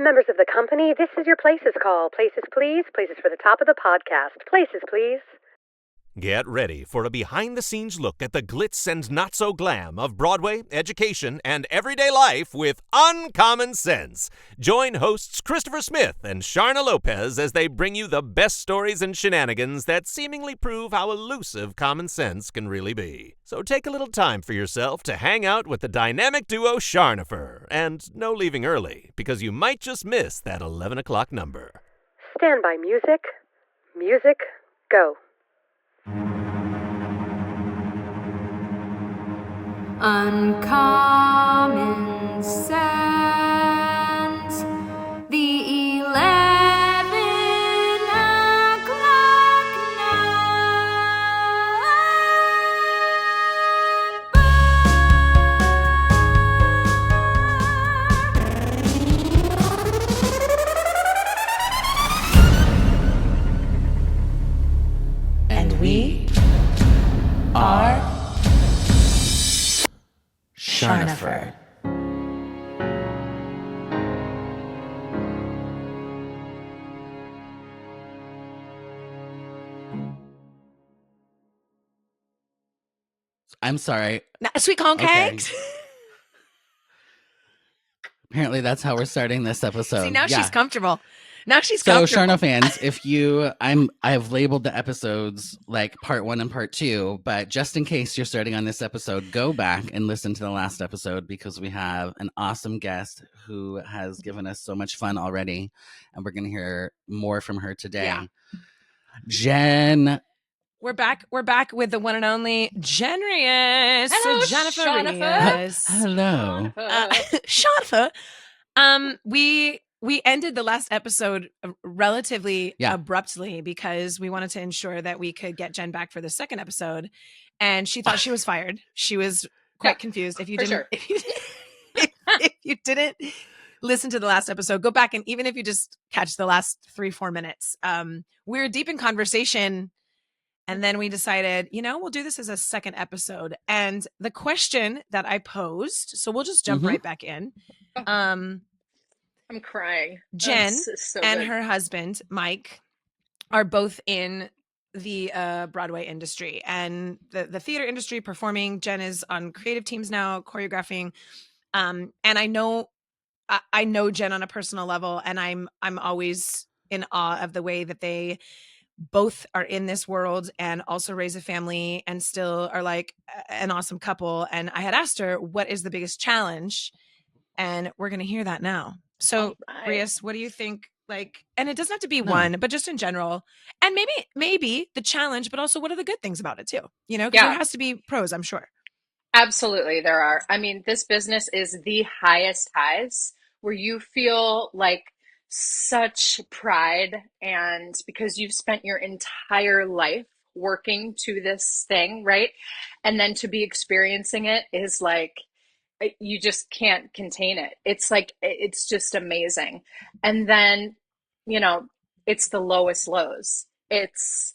Members of the company, this is your Places call. Places, please. Places for the top of the podcast. Places, please. Get ready for a behind-the-scenes look at the glitz and not-so-glam of Broadway, education, and everyday life with Uncommon Sense. Join hosts Christopher Smith and Sharna Lopez as they bring you the best stories and shenanigans that seemingly prove how elusive common sense can really be. So take a little time for yourself to hang out with the dynamic duo Charnopher. And no leaving early, because you might just miss that 11 o'clock number. Stand by music. Music, go. Uncommon sense, the 11 o'clock number. And we are Charnopher. I'm sorry. Sweet corn cakes. Okay. Apparently that's how we're starting this episode. See, now she's comfortable. So, Charno fans, I have labeled the episodes like part 1 and part 2, but just in case you're starting on this episode, go back and listen to the last episode because we have an awesome guest who has given us so much fun already, and we're going to hear more from her today. Yeah. Jen. We're back with the one and only Jen Rias. Hello, Jennifer Charnopher. Rias. Hello. Charnopher. We ended the last episode relatively abruptly because we wanted to ensure that we could get Jen back for the second episode, and she thought she was fired. She was quite confused. If you didn't listen to the last episode, go back, and even if you just catch the last 3-4 minutes, we were deep in conversation, and then we decided, we'll do this as a second episode. And the question that I posed, so we'll just jump right back in. I'm crying. Jen so and good. her husband, Mike, are both in the Broadway industry and the theater industry, performing. Jen is on creative teams now, choreographing. And I know Jen on a personal level, and I'm always in awe of the way that they both are in this world and also raise a family and still are like an awesome couple. And I had asked her, what is the biggest challenge? And we're going to hear that now. So, Rias, what do you think? And it doesn't have to be one, but just in general, and maybe the challenge, but also what are the good things about it too? Because there has to be pros, I'm sure. Absolutely, there are. I mean, this business is the highest highs where you feel like such pride, and because you've spent your entire life working to this thing, right? And then to be experiencing it is like, you just can't contain it. It's like, it's just amazing. And then, it's the lowest lows. It's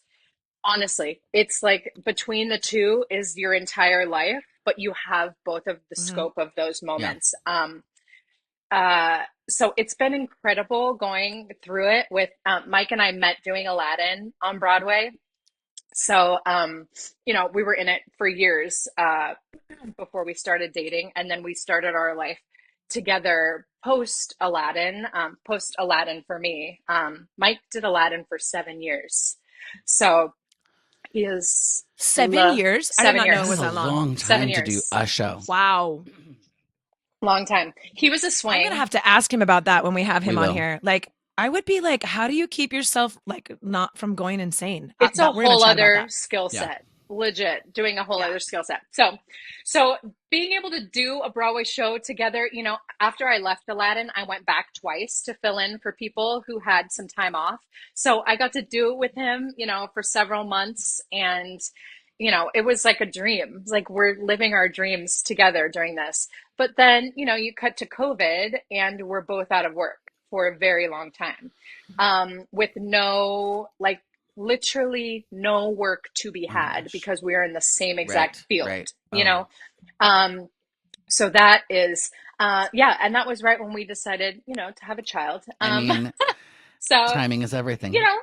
honestly, it's like between the two is your entire life, but you have both of the scope of those moments. So it's been incredible going through it with Mike and I met doing Aladdin on Broadway. So, we were in it for years before we started dating, and then we started our life together post Aladdin for me. Mike did Aladdin for 7 years. So he is 7 years? 7 I did not years. know it was that long. A long time to do a show. Wow. Long time. He was a swing. I'm going to have to ask him about that when we have him on here. I would be like, how do you keep yourself not from going insane? It's a whole other skill set. Legit, doing a whole other skill set. So being able to do a Broadway show together, after I left Aladdin, I went back twice to fill in for people who had some time off. So I got to do it with him, for several months, and it was like a dream. It's like we're living our dreams together during this. But then, you cut to COVID and we're both out of work for a very long time, with literally no work to be had because we're in the same exact field, So that is, and that was right when we decided, to have a child. I mean, So, timing is you everything. know,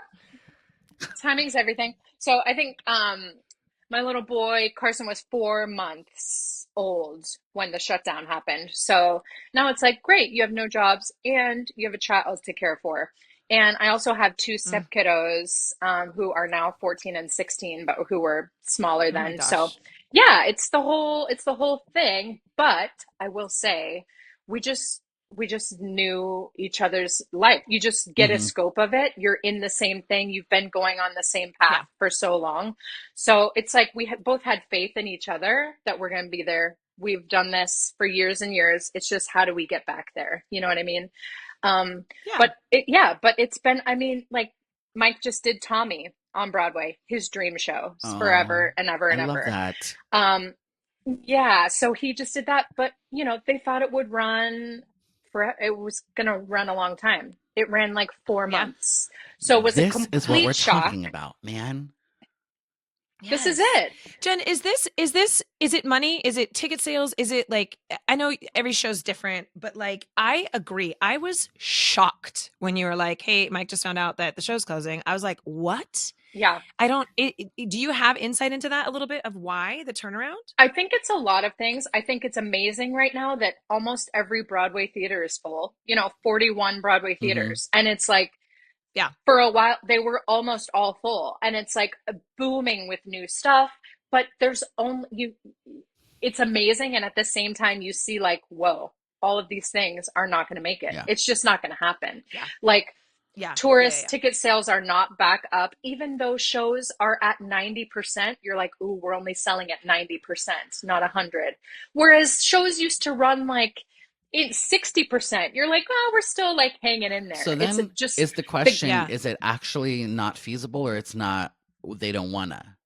timing's everything. So I think my little boy Carson was 4 months old when the shutdown happened. So now it's like, great, you have no jobs and you have a child to care for. And I also have two Mm. step kiddos who are now 14 and 16, but who were smaller Oh my then. So gosh. yeah, it's the whole thing. But I will say, we just we just knew each other's life. You just get a Hmm. scope of it. You're in the same thing. You've been going on the same path Yeah. for so long. So it's like we both had faith in each other that we're going to be there. We've done this for years and years. It's just, how do we get back there? You know what I mean? Um, Yeah. but it's been, I mean, like Mike just did Tommy on Broadway, his dream show Oh, forever and ever I and love ever. that. Um, yeah, so he just did that, but they thought it would run it was gonna run a long time. It ran like four Yeah. months. So it was a This is what we're complete shock. talking about, man. This is Yes. it. Jen, is it money? Is it ticket sales? Is it like, I know every show's different, but like, I agree. I was shocked when you were like, hey, Mike just found out that the show's closing. I was like, what? Yeah. Do you have insight into that a little bit of why the turnaround? I think it's a lot of things. I think it's amazing right now that almost every Broadway theater is full, 41 Broadway Hmm. theaters. And it's like, Yeah. for a while, they were almost all full. And it's like booming with new stuff. But there's only it's amazing. And at the same time, you see, like, whoa, all of these things are not going to make it. Yeah. It's just not going to happen. Yeah. Like, Yeah. tourist Yeah. ticket sales are not back up. Even though shows are at 90%, you're like, ooh, we're only selling at 90%, not 100. Whereas shows used to run like in 60%. You're like, oh, we're still like hanging in So there. It's then just is the the question, Yeah. is it actually not feasible or it's not, they don't wanna?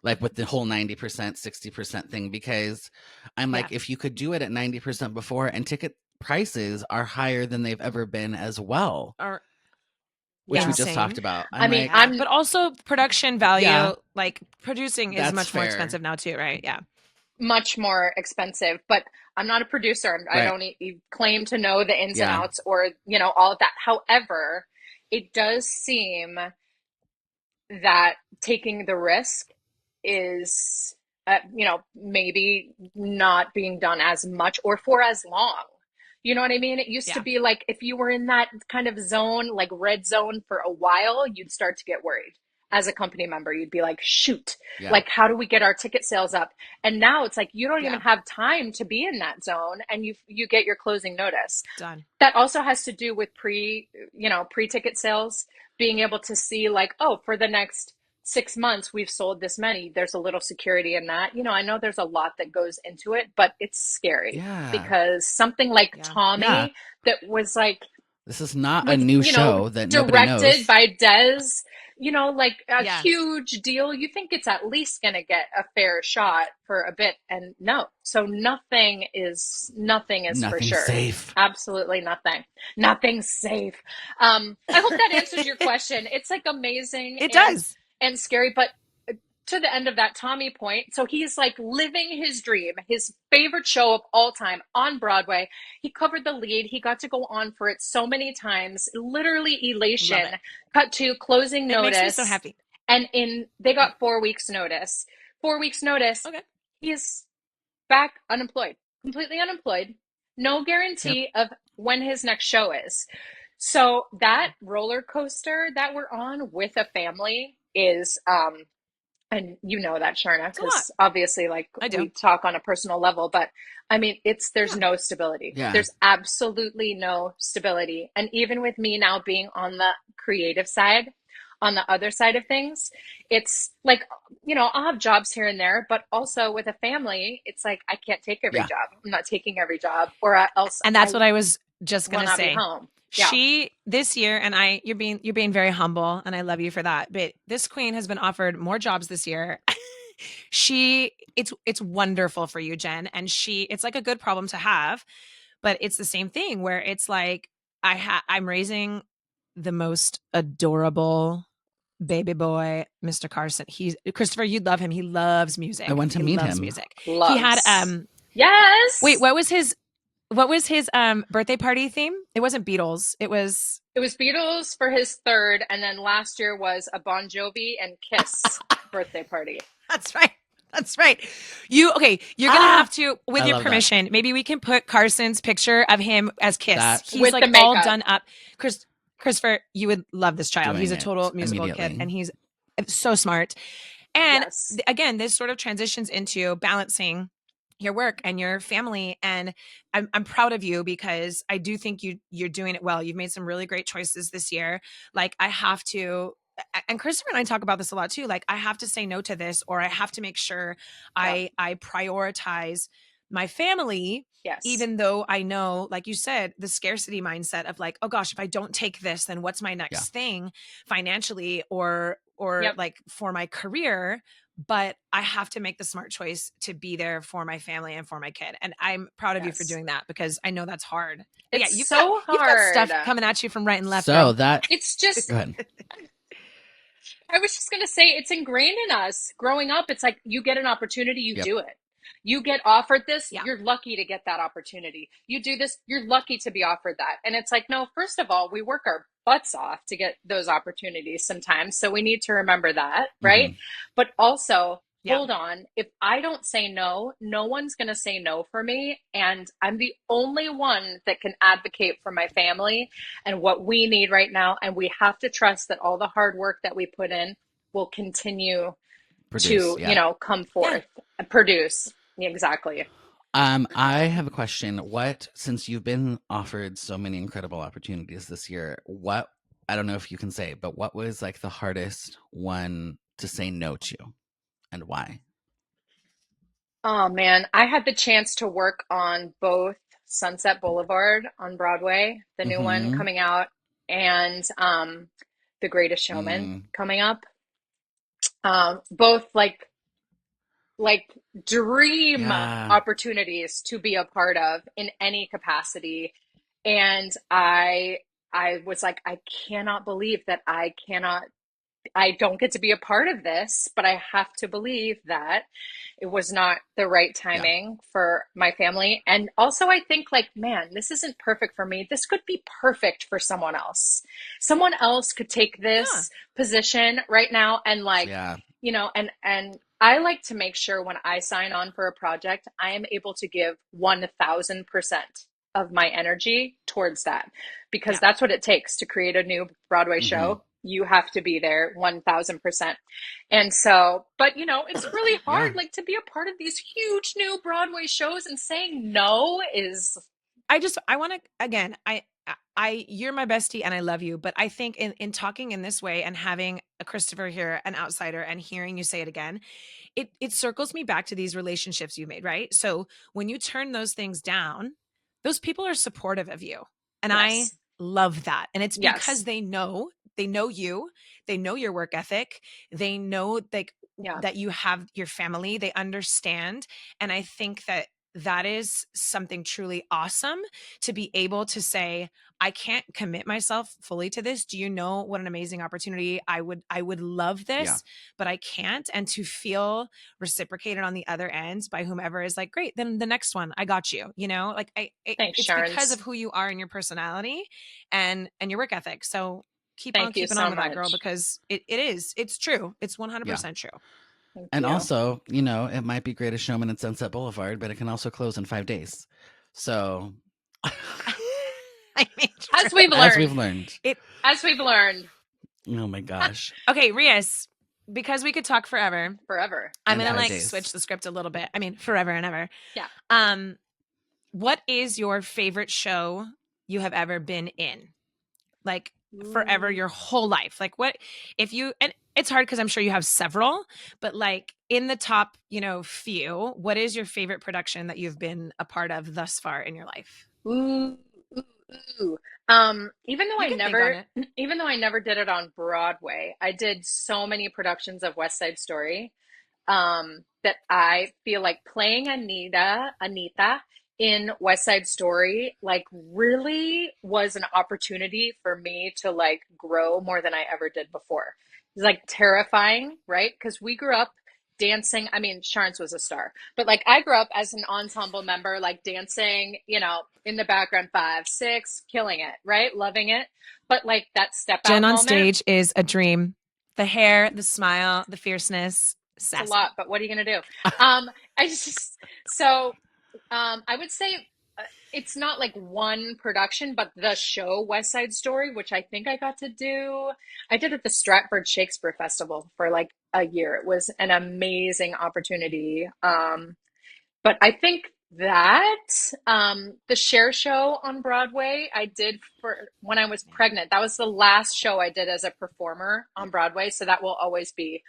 Like with the whole 90%, 60% thing, because I'm Yeah. like, if you could do it at 90% before, and ticket prices are higher than they've ever been as well, Or which yeah. we just talked insane. about. I I'm mean, like, Yeah. But also production value, yeah, like producing is that's much more fair. expensive now too, right? Yeah. much more expensive, but I'm not a producer. I Right. don't claim to know the ins and Yeah. outs or, all of that. However, it does seem that taking the risk is, maybe not being done as much or for as long. You know what I mean? It used to Yeah. be like, if you were in that kind of zone, like red zone for a while, you'd start to get worried. As a company member, you'd be like, shoot, Yeah. like, how do we get our ticket sales up? And now it's like, you don't even Yeah. have time to be in that zone, and you get your closing notice. Done. That also has to do with pre-ticket sales, being able to see, like, oh, for the next 6 months we've sold this many. There's a little security in that. I know there's a lot that goes into it, but it's scary Yeah. because something like Yeah. Yeah. Tommy, that was like, This is not a with, new show that nobody directed knows. by Des, like a Yeah. huge deal. You think it's at least going to get a fair shot for a bit, and no. So nothing is for Nothing's sure. safe. Absolutely nothing. Nothing's safe. I hope that answers your question. It's like amazing. It does. And scary, but to the end of that Tommy point, so he's like living his dream, his favorite show of all time on Broadway. He covered the lead. He got to go on for it so many times. Literally Love elation. it. Cut to closing It makes me so notice. happy. And they got 4 weeks notice. 4 weeks notice. Okay. He's back unemployed, completely unemployed. No guarantee of when his next show is. So that roller coaster that we're on with a family is, and you know that, Sharna, It's a lot. because obviously, like, I do. we talk on a personal level, but I mean, there's Yeah. no stability. Yeah. There's absolutely no stability. And even with me now being on the creative side, on the other side of things, it's like, I'll have jobs here and there, but also with a family, it's like, I can't take every Yeah. job. I'm not taking every job, or else And that's I what I was just will gonna not be say. home. Yeah. She this year, and you're being very humble, and I love you for that. But this queen has been offered more jobs this year. It's wonderful for you, Jen, and it's like a good problem to have, but it's the same thing where it's like I'm raising the most adorable baby boy, Mr. Carson. Christopher, you'd love him. He loves music. I went to he meet loves him. music. Loves. He had Yes. Wait, what was his birthday party theme? It wasn't Beatles. It was Beatles for his third, and then last year was a Bon Jovi and Kiss birthday party. That's right. That's right. You're gonna Ah, have to, with I your love that. permission, maybe we can put Carson's picture of him as Kiss. That He's with like the all makeup. done up. Christopher, you would love this child. He's doing a total it musical kid, immediately. and he's so smart. And Yes. again, this sort of transitions into balancing your work and your family. And I'm proud of you because I do think you're doing it well. You've made some really great choices this year. Like I have to, and Christopher and I talk about this a lot too. Like I have to say no to this, or I have to make sure Yeah. I prioritize my family, Yes. even though I know, like you said, the scarcity mindset of like, oh gosh, if I don't take this, then what's my Yeah. next thing financially or Yep. like for my career? But I have to make the smart choice to be there for my family and for my kid. And I'm proud of you for Yes. doing that because I know that's hard. But yeah, It's you've so got stuff hard. coming at you from right and left. So girl. that It's just, go ahead. I was just going to say, it's ingrained in us. Growing up, it's like you get an opportunity, you Yep. do it. You get offered this, Yeah. you're lucky to get that opportunity. You do this, you're lucky to be offered that. And it's like, no, first of all, we work our butts off to get those opportunities sometimes. So we need to remember that, right? Mhm. But also, Yeah. hold on. If I don't say no, no one's going to say no for me. And I'm the only one that can advocate for my family and what we need right now. And we have to trust that all the hard work that we put in will continue Produce, to, yeah. come Yeah. forth, produce. Exactly. I have a question. Since you've been offered so many incredible opportunities this year, I don't know if you can say, but what was like the hardest one to say no to and why? Oh man, I had the chance to work on both Sunset Boulevard on Broadway, the new one Mm-hmm. coming out, and The Greatest Showman Mm, coming up. Both like dream yeah. opportunities to be a part of in any capacity. And I was like, I cannot believe that I don't get to be a part of this, but I have to believe that it was not the right Yeah. timing for my family. And also, I think, like, man, this isn't perfect for me. This could be perfect for someone else. Someone else could take Yeah. this position right now and, like, Yeah. and I like to make sure when I sign on for a project, I am able to give 1000% of my energy towards that because Yeah. that's what it takes to create a new Broadway Mm-hmm. show. You have to be there 1000%. And so, but it's really Yeah. hard, like to be a part of these huge new Broadway shows and saying no is, I want to, again, you're my bestie and I love you, but I think in talking in this way and having a Christopher here, an outsider, and hearing you say it again, it circles me back to these relationships you made, right? So when you turn those things down, those people are supportive of you. And I yes, love that. And it's because yes, they know you, they know your work ethic, they know like yeah, that you have your family, they understand. And I think that is something truly awesome to be able to say, I can't commit myself fully to this. Do you know what an amazing opportunity I would love Yeah. this, but I can't. And to feel reciprocated on the other end by whomever is like, great, then the next one, I got you, like thanks, it's because of Sharns. who you are and your personality and your work ethic. So keep on Thank you keeping so on with that, girl, much. because it's true. It's Yeah. 100% true. Thank And you. also, it might be Greatest Showman at Sunset Boulevard, but it can also close in 5 days. So, I mean, As true. we've as we've learned, learned, as we've learned oh my gosh, Okay, Rias, because we could talk forever, forever. I'm and gonna five like Yes. switch days. the script a little bit. I mean, forever and ever. Yeah. What is your favorite show you have ever been in? Like forever, Ooh. your whole life. Like what if you and it's hard because I'm sure you have several, but like in the top, few, what is your favorite production that you've been a part of thus far in your life? Ooh, ooh, ooh. Even though You I can think on never, it. even though I never did it on Broadway, I did so many productions of West Side Story. That I feel like playing Anita in West Side Story, like really was an opportunity for me to like grow more than I ever did before. It's like terrifying, right? Because we grew up dancing. I mean, Sharns was a star, but like I grew up as an ensemble member, like dancing, you know, in the background, 5, 6, killing it, right? Loving it. But like that step out Jen on moment, stage is a dream. The hair, the smile, the fierceness, it's sassy. a lot, but what are you going to do? I just, so I would say it's not like one production, but the show West Side Story, which I think I got to do. I did at the Stratford Shakespeare Festival for like a year. It was an amazing opportunity. But I think that the Cher show on Broadway I did for when I was pregnant. That was the last show I did as a performer on Broadway. So that will always be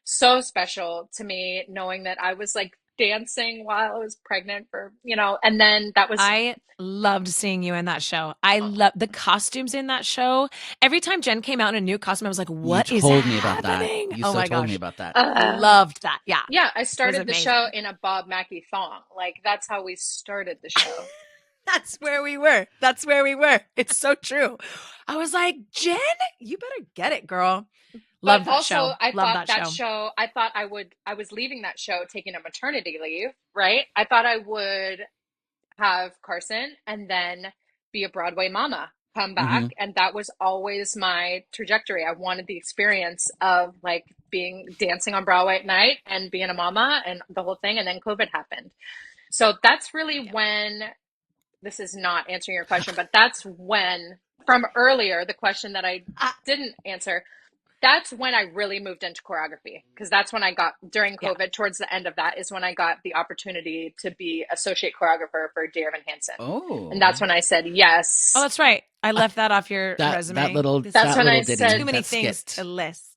so special to me, knowing that I was like dancing while I was pregnant for, you know, and then that was I loved seeing you in that show. I love the costumes in that show. Every time Jen came out in a new costume, I was like, "What is told me about that. happening?" You oh so my told gosh, me about that. loved that. Yeah, yeah, I it was started the show amazing. in a Bob Mackie thong. Like that's how we started the show. That's where we were. That's where we were. It's so true. I was like, Jen, you better get it, girl. But Love that also, show. I Love thought that that show. show, I was leaving that show, taking a maternity leave, right? I thought I would have Carson and then be a Broadway mama, come back. And that was always my trajectory. I wanted the experience of like being dancing on Broadway at night and being a mama and the whole thing. And then COVID happened. So that's really when, this is not answering your question, but that's when, from earlier, the question that I didn't answer, that's when I really moved into choreography because that's when I got during COVID. Towards the end of that is when I got the opportunity to be associate choreographer for Dear Evan Hansen. Oh, and that's when I said yes. Oh, that's right. I left that off your that resume. That's when I ditty, said too many that things skit. to list.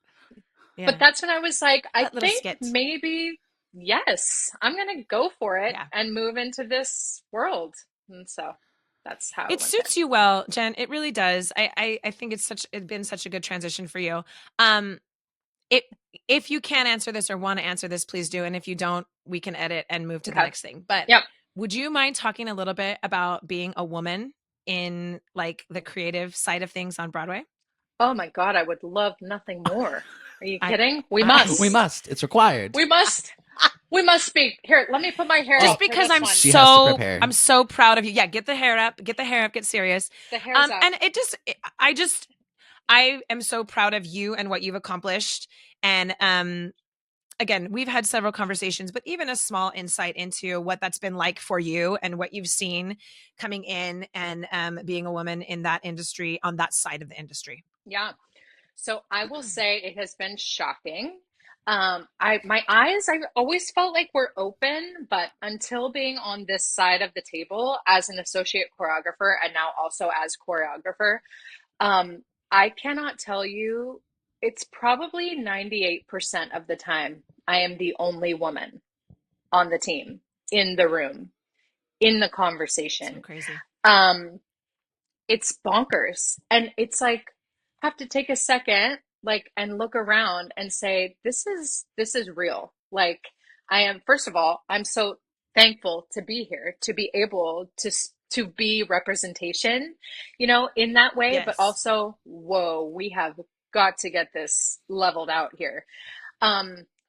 Yeah. But that's when I was like, I That little think skit. maybe yes, I'm gonna go for it Yeah. and move into this world. And so that's how It suits you well, Jen. It really does. I think it's been such a good transition for you. If you can answer this or want to answer this, please do. And if you don't, we can edit and move to the next thing. But would you mind talking a little bit about being a woman in like the creative side of things on Broadway? Oh my God, I would love nothing more. Are you kidding? We must. We must. It's required. We must. We must speak. Here, let me put my hair just up because for this I'm one. I'm so proud of you. Yeah, get the hair up. Get serious. The hair's up. And I am so proud of you and what you've accomplished. And again, we've had several conversations, but even a small insight into what that's been like for you and what you've seen coming in and being a woman in that industry, on that side of the industry. Yeah. So I will say it has been shocking. My eyes, I always felt like were open, but until being on this side of the table as an associate choreographer and now also as choreographer, I cannot tell you, it's probably 98% of the time I am the only woman on the team, in the room, in the conversation. So crazy. It's bonkers. And it's like, have to take a second, like, and look around and say, this is real. Like, I am, first of all, I'm so thankful to be here, to be able to be representation, you know, in that way, but also, whoa, we have got to get this leveled out here.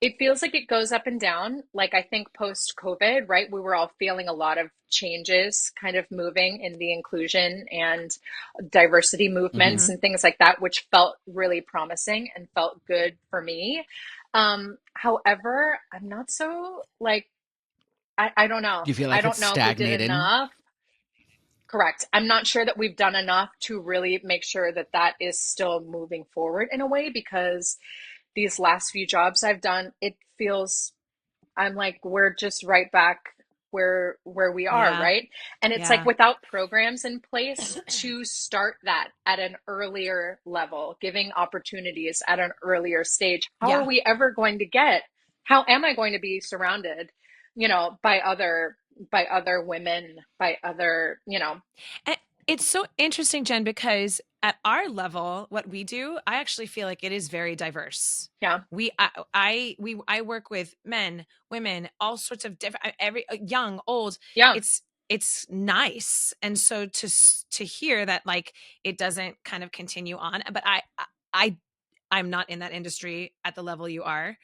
It feels like it goes up and down. Like I think post COVID, right? We were all feeling a lot of changes kind of moving in the inclusion and diversity movements and things like that, which felt really promising and felt good for me. However, I'm not so like, I don't know. Do you feel like I don't it's know stagnating? if we did enough. Correct. I'm not sure that we've done enough to really make sure that that is still moving forward in a way, because these last few jobs I've done, it feels, I'm like, we're just right back where we are, right? And it's like without programs in place to start that at an earlier level, giving opportunities at an earlier stage, how are we ever going to how am I going to be surrounded, you know, by other women, by other, you know. It's so interesting, Jen, because at our level, what we do, I actually feel like it is very diverse. Yeah. I work with men, women, all sorts of different, every young, old. Yeah. It's nice. And so to hear that like it doesn't kind of continue on, but I'm not in that industry at the level you are.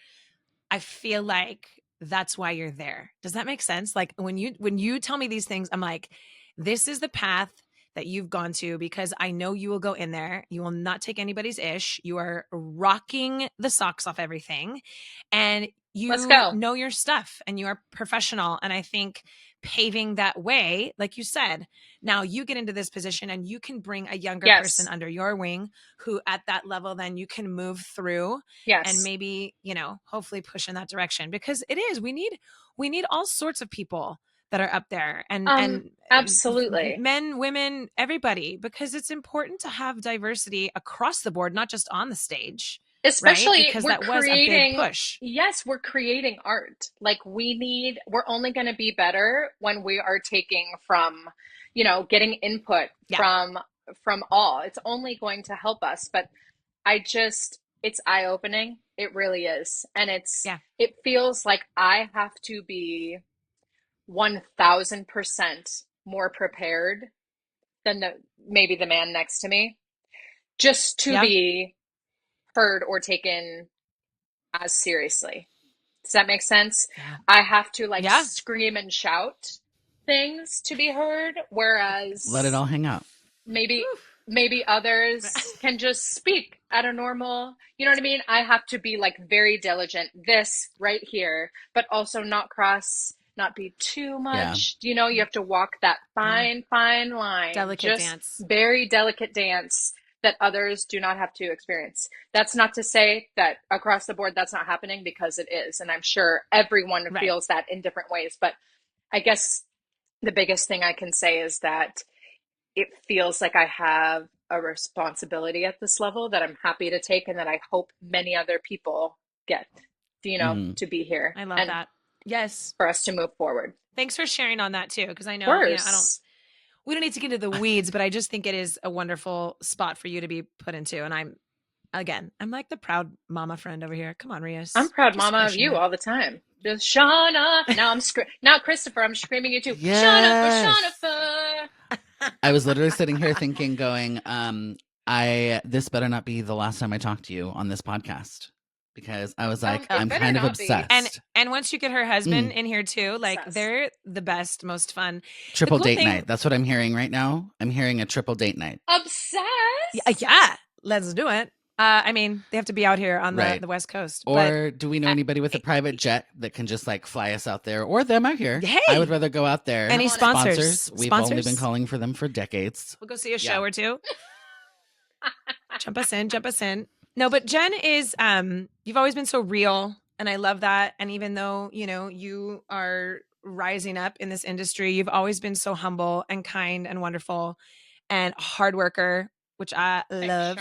I feel like that's why you're there. Does that make sense? Like when you tell me these things, I'm like, this is the path that you've gone to, because I know you will go in there. You will not take anybody's ish. You are rocking the socks off everything, and Let's you go. know your stuff, and you are professional. And I think paving that way, like you said, now you get into this position and you can bring a younger person under your wing who at that level, then you can move through and maybe, hopefully push in that direction, because it is, we need all sorts of people that are up there, and absolutely, men, women, everybody, because it's important to have diversity across the board, not just on the stage. Especially, right? Because that was a big push. Yes, we're creating art. Like we're only going to be better when we are taking from, getting input from all. It's only going to help us. But it's eye-opening. It really is. And it feels like I have to be 1000% more prepared than maybe the man next to me, just to be heard or taken as seriously. Does that make sense? Yeah. I have to scream and shout things to be heard, whereas let it all hang out. Maybe others can just speak at a normal, you know what I mean? I have to be like very diligent, this right here, but also not be too much. Yeah. You have to walk that fine line. Delicate dance. Very delicate dance that others do not have to experience. That's not to say that across the board that's not happening, because it is. And I'm sure everyone feels that in different ways. But I guess the biggest thing I can say is that it feels like I have a responsibility at this level that I'm happy to take, and that I hope many other people get, to be here. I love that. Yes. For us to move forward. Thanks for sharing on that too, because I know, we don't need to get into the weeds, but I just think it is a wonderful spot for you to be put into. And I'm like the proud mama friend over here. Come on, Rias. I'm proud mama of you all the time. Just Shauna. Now Christopher, I'm screaming you too. Yes. Charnopher. I was literally sitting here thinking, going, this better not be the last time I talk to you on this podcast, because I was like, I'm kind of obsessed. And once you get her husband in here too, like they're the best, most fun. Triple date night. That's what I'm hearing right now. I'm hearing a triple date night. Obsessed. Yeah, let's do it. I mean, they have to be out here on the West Coast. Or do we know anybody with a private jet that can just like fly us out there, or them out here? Hey, I would rather go out there. Any sponsors? We've only been calling for them for decades. We'll go see a show or two. Jump us in. No, but Jen is, you've always been so real, and I love that. And even though, you are rising up in this industry, you've always been so humble and kind and wonderful and hard worker, which I love.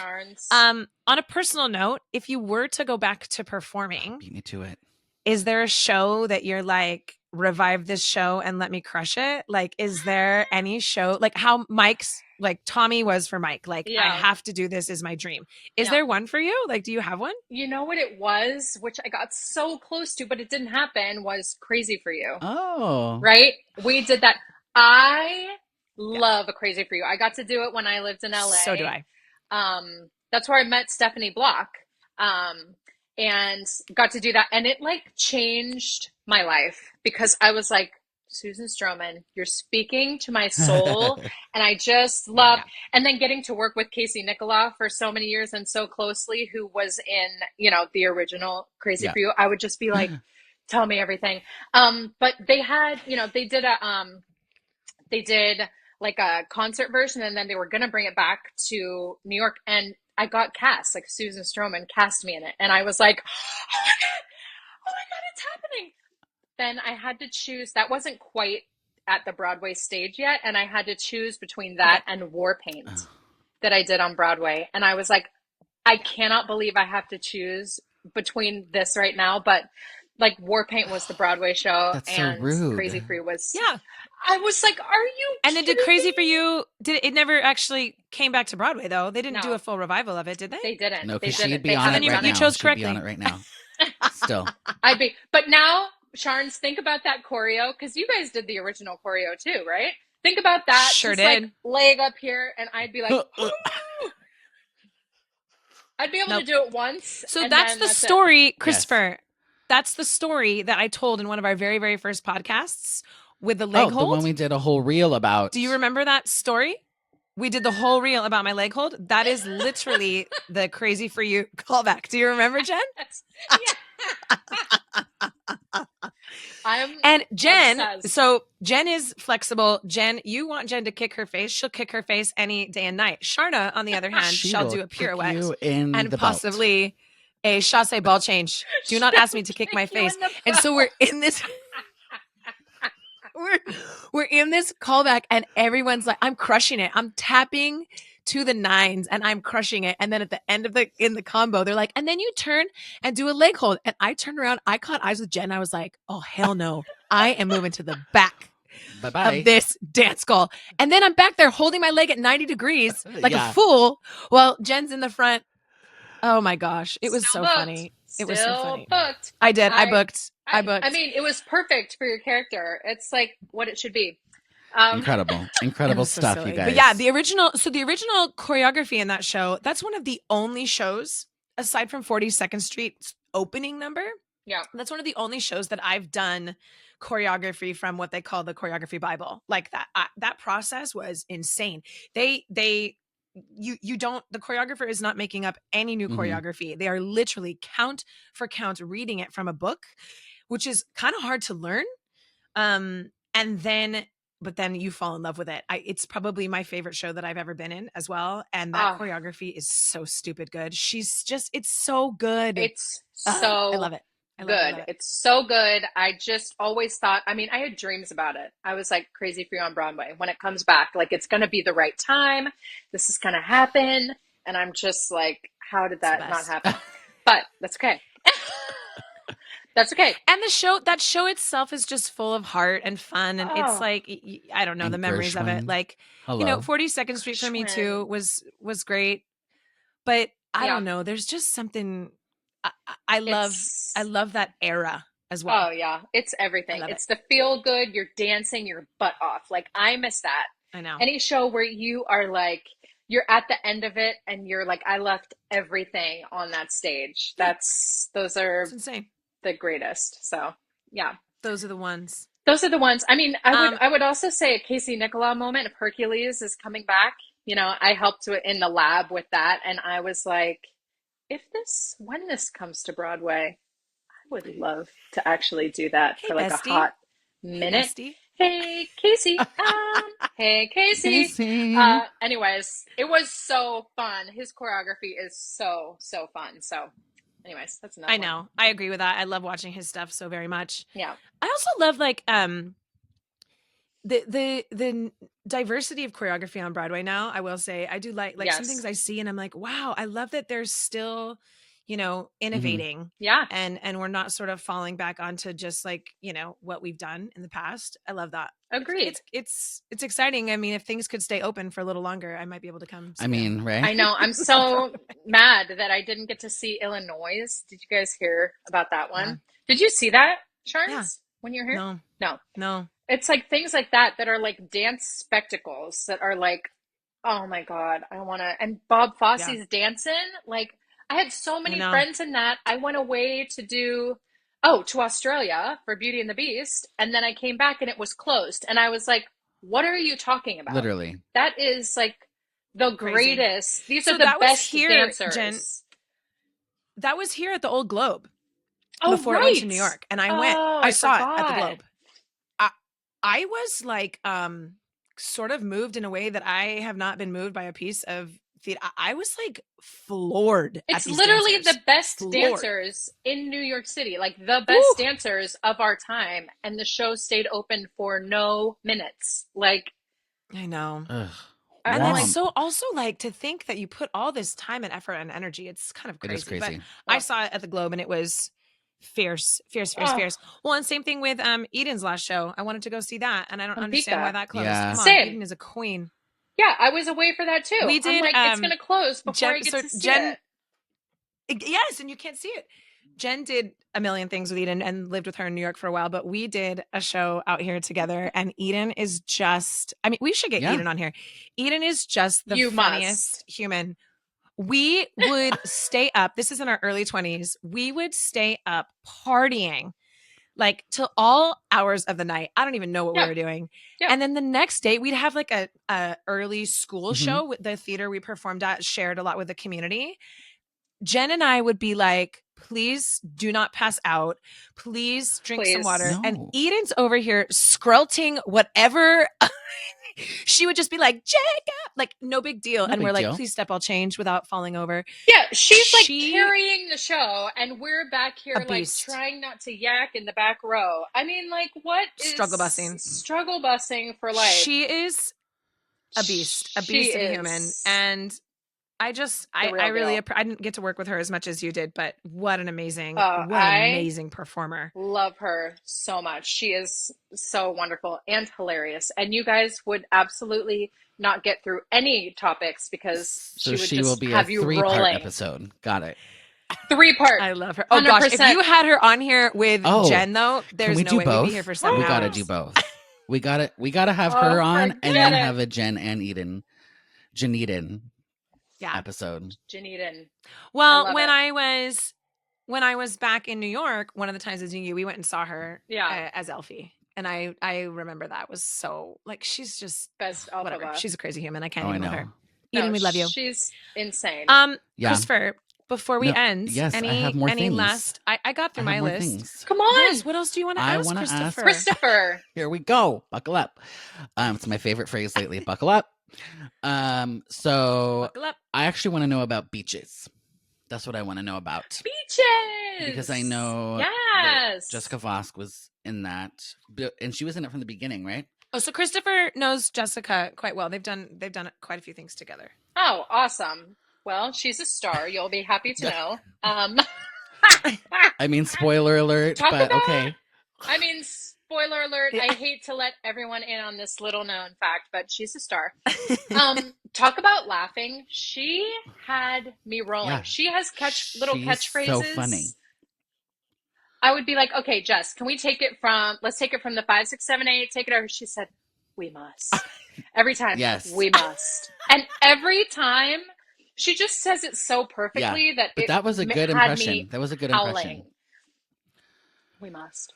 On a personal note, if you were to go back to performing, beat me to it. Is there a show that you're like, revive this show and let me crush it? Like, is there any show, like how Mike's, like Tommy was for Mike, like I have to do this, is my dream. Is there one for you? Like, do you have one? You know what it was, which I got so close to, but it didn't happen, was Crazy for You. Oh. Right? We did that. I love a Crazy for You. I got to do it when I lived in LA. So do I. That's where I met Stephanie Block. And got to do that. And it like changed my life, because I was like, Susan Stroman, you're speaking to my soul. And I just love, and then getting to work with Casey Nicola for so many years and so closely, who was in, the original Crazy for You. I would just be like, tell me everything. But they had, they did like a concert version, and then they were going to bring it back to New York, and I got cast, like Susan Stroman cast me in it. And I was like, oh my God, it's happening. Then I had to choose. That wasn't quite at the Broadway stage yet. And I had to choose between that and War Paint that I did on Broadway. And I was like, I cannot believe I have to choose between this right now. But like War Paint was the Broadway show. That's and so rude. Crazy for You was. Yeah. I was like, are you And then did Crazy for You, it never actually came back to Broadway though? They didn't do a full revival of it, did they? They didn't. No, because she'd be on it right now. You chose correctly. She'd be on it right now. Still. But now, Sharns, think about that choreo, because you guys did the original choreo too, right? Think about that. Sure just did. Like leg up here, and I'd be like, I'd be able to do it once. So that's the story, Christopher. That's the story that I told in one of our very, very first podcasts with the leg hold. The one we did a whole reel about. Do you remember that story? We did the whole reel about my leg hold. That is literally the Crazy for You callback. Do you remember, Jen? And Jen, obsessed. So Jen is flexible. Jen, you want Jen to kick her face, she'll kick her face any day and night. Sharna, on the other hand, shall do a pirouette and possibly a chasse ball change. Do not ask me to kick my face. And so we're in this we're in this callback, and everyone's like, I'm crushing it. I'm tapping to the nines and I'm crushing it. And then at the end of in the combo, they're like, and then you turn and do a leg hold. And I turned around, I caught eyes with Jen. I was like, oh, hell no. I am moving to the back of this dance call. And then I'm back there holding my leg at 90 degrees like a fool while Jen's in the front. Oh my gosh. It was so funny. It was so funny. Booked. I did. I booked. I mean, it was perfect for your character. It's like what it should be. Incredible stuff, you guys. But yeah, the original choreography in that show, that's one of the only shows, aside from 42nd Street's opening number. Yeah. That's one of the only shows that I've done choreography from what they call the choreography Bible. Like that. That process was insane. The choreographer is not making up any new choreography. They are literally count for count reading it from a book, which is kind of hard to learn. But then you fall in love with it. It's probably my favorite show that I've ever been in as well. And that choreography is so stupid good. It's so good. It's so I love it. Good. It's so good. I just always thought, I mean, I had dreams about it. I was like Crazy for You on Broadway. When it comes back, like it's going to be the right time. This is going to happen. And I'm just like, how did that not happen? But that's okay. That's okay. And that show itself is just full of heart and fun. And it's like, I don't know, the memories of it. Like, 42nd Street for me too was great. But I don't know. There's just something I love that era as well. Oh yeah. It's everything. It's the feel good. You're dancing your butt off. Like I miss that. I know. Any show where you are like, you're at the end of it and you're like, I left everything on that stage. It's insane. The greatest. So yeah, those are the ones. I mean, I would also say a Casey Nicolau moment. If Hercules is coming back, I helped in the lab with that, and I was like, when this comes to Broadway, I would love to actually do that for like bestie. A hot minute. Hey Casey. Hey Casey. Anyways, it was so fun. His choreography is so fun. So anyways, that's another I know. One. I agree with that. I love watching his stuff so very much. Yeah. I also love like the diversity of choreography on Broadway now. I will say I do like some things I see and I'm like, wow, I love that there's still, innovating. Yeah. And we're not sort of falling back onto just like, what we've done in the past. I love that. Agreed. It's exciting. I mean, if things could stay open for a little longer, I might be able to come. Right? I know. I'm so mad that I didn't get to see Illinois. Did you guys hear about that one? Yeah. Did you see that, Charles, when you're here? No. It's like things like that are like dance spectacles that are like, oh my God, I want to. And Bob Fosse's dancing. Like, I had so many friends in that. I went away to Australia for Beauty and the Beast. And then I came back and it was closed. And I was like, what are you talking about? Literally. That is like the greatest. These are the best dancers. Jen, that was here at the Old Globe before I went to New York. And I went, I saw it at the Globe. I was like, sort of moved in a way that I have not been moved by a piece of theater. I was like floored. It's literally dancers. The best dancers in New York City, like the best dancers of our time. And the show stayed open for no minutes. Like, I know. Ugh. And that's so also like to think that you put all this time and effort and energy. It's kind of crazy. It is crazy. But I saw it at the Globe and it was fierce. Well, and same thing with Eden's last show. I wanted to go see that, and I don't understand why that closed. Yeah. Come on, Eden is a queen. Yeah, I was away for that too. We did. I'm like, it's gonna close before I get to see it. Yes, and you can't see it. Jen did a million things with Eden and lived with her in New York for a while, but we did a show out here together, and Eden is just. I mean, we should get Eden on here. Eden is just the funniest human. We would stay up. This is in our early 20s. We would stay up partying like till all hours of the night. I don't even know what we were doing. Yeah. And then the next day we'd have like a early school Mhm. show with the theater we performed at, shared a lot with the community. Jen and I would be like, please do not pass out. Please drink some Please. water. No. And Eden's over here skrelting whatever. She would just be like, Jacob, like no big deal. No and big we're like, deal. please step, I'll change without falling over. Yeah, she's like She- carrying the show, and we're back here A like beast. trying not to yak in the back row. I mean, like, what is Struggle busing. Struggle busing for life. She is a beast of a human. And I real really, deal. I didn't get to work with her as much as you did, but what an amazing, performer. Love her so much. She is so wonderful and hilarious. And you guys would absolutely not get through any topics because So she would she just will be have a you 3-part rolling. episode. Got it. 3-part. I love her. Oh gosh, if 100%. you had her on here with Oh, Jen though, there's we no do way both? we'd be here for 7 We hours. gotta do both. We gotta have Oh, her on and then forget it. have a Jen and Eden, Yeah. episode. Janeden. Well, love when it. I was back in New York, one of the times visiting you, we went and saw her Yeah. as Elfie. And I remember that was so like she's just Best whatever. alphabet. She's a crazy human. I can't Oh, I even with know. her. Eden, we love you. She's insane. Yeah. Christopher, before we No, end, yes, I any have more any things. last I got I through have my more list. things. Come on. Yes, what else do you want to I ask, wanna ask Christopher? Christopher. Here we go. Buckle up. It's my favorite phrase lately. Buckle up. So Buckle up. I actually want to know about beaches. That's what I want to know about. Beaches. Because I know that Yes. Jessica Vosk was in that, and she was in it from the beginning, right? Oh, so Christopher knows Jessica quite well. They've done quite a few things together. Oh, awesome. Well, she's a star. You'll be happy to know. I mean, spoiler alert, Talk but about- okay. I mean, spoiler alert. Yeah. I hate to let everyone in on this little known fact, but she's a star. Talk about laughing. She had me rolling. Yeah. She has little She's catchphrases. so funny. I would be like, okay, Jess, can we let's take it from the 5, 6, 7, 8, take it over. She said, we must. Every time. Yes. We must. And every time she just says it so perfectly that But that was a good had impression. me That was a good howling. impression. We must.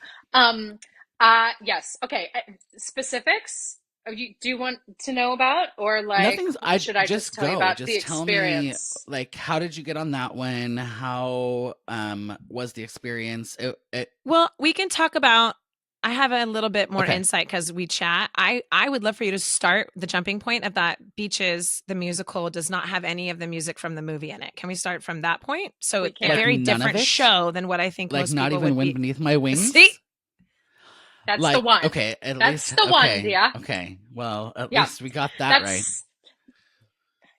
Yes. Okay. Specifics. Do you want to know about, or like, Nothing's. should I just tell you about the Just tell me, experience? like, how did you get on that one? How was the experience? Well, we can talk about. I have a little bit more Okay. insight because we chat. I would love for you to start the jumping point of that. Beaches, the musical, does not have any of the music from the movie in it. Can we start from that point? So We it's can. a very Like, none of different it? show than what I think Like, most not people even would Wind be. Beneath My Wings. See? That's Like, the one. Okay, at That's least the one, okay, Dia. Okay, well, at Yeah. least we got that right.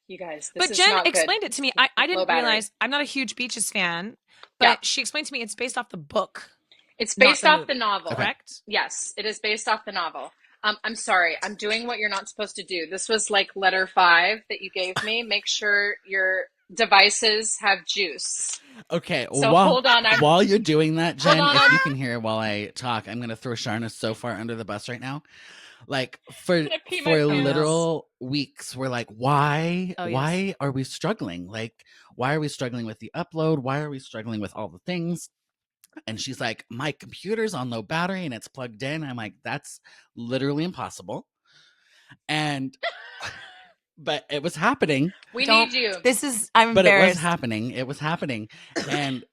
You guys, this But is Jen not good. explained it to me. I Low didn't battery. realize I'm not a huge Beaches fan, but Yeah. she explained to me it's based off the book. It's Not based the off movie. the novel. Okay. Correct? Yes, it is based off the novel. I'm sorry. I'm doing what you're not supposed to do. This was like letter 5 that you gave me. Make sure your devices have juice. Okay, So while, hold on. while you're doing that, Jen, on. if you can hear while I talk, I'm gonna throw Sharna so far under the bus right now. Like for gonna pee my for pants. literal weeks, we're like, why? Oh, yes. Why are we struggling? Like, why are we struggling with the upload? Why are we struggling with all the things? And she's like, my computer's on low battery and it's plugged in. I'm like, that's literally impossible. And but it was happening. We Don't- need you. I'm But it was embarrassed. happening. It was happening. And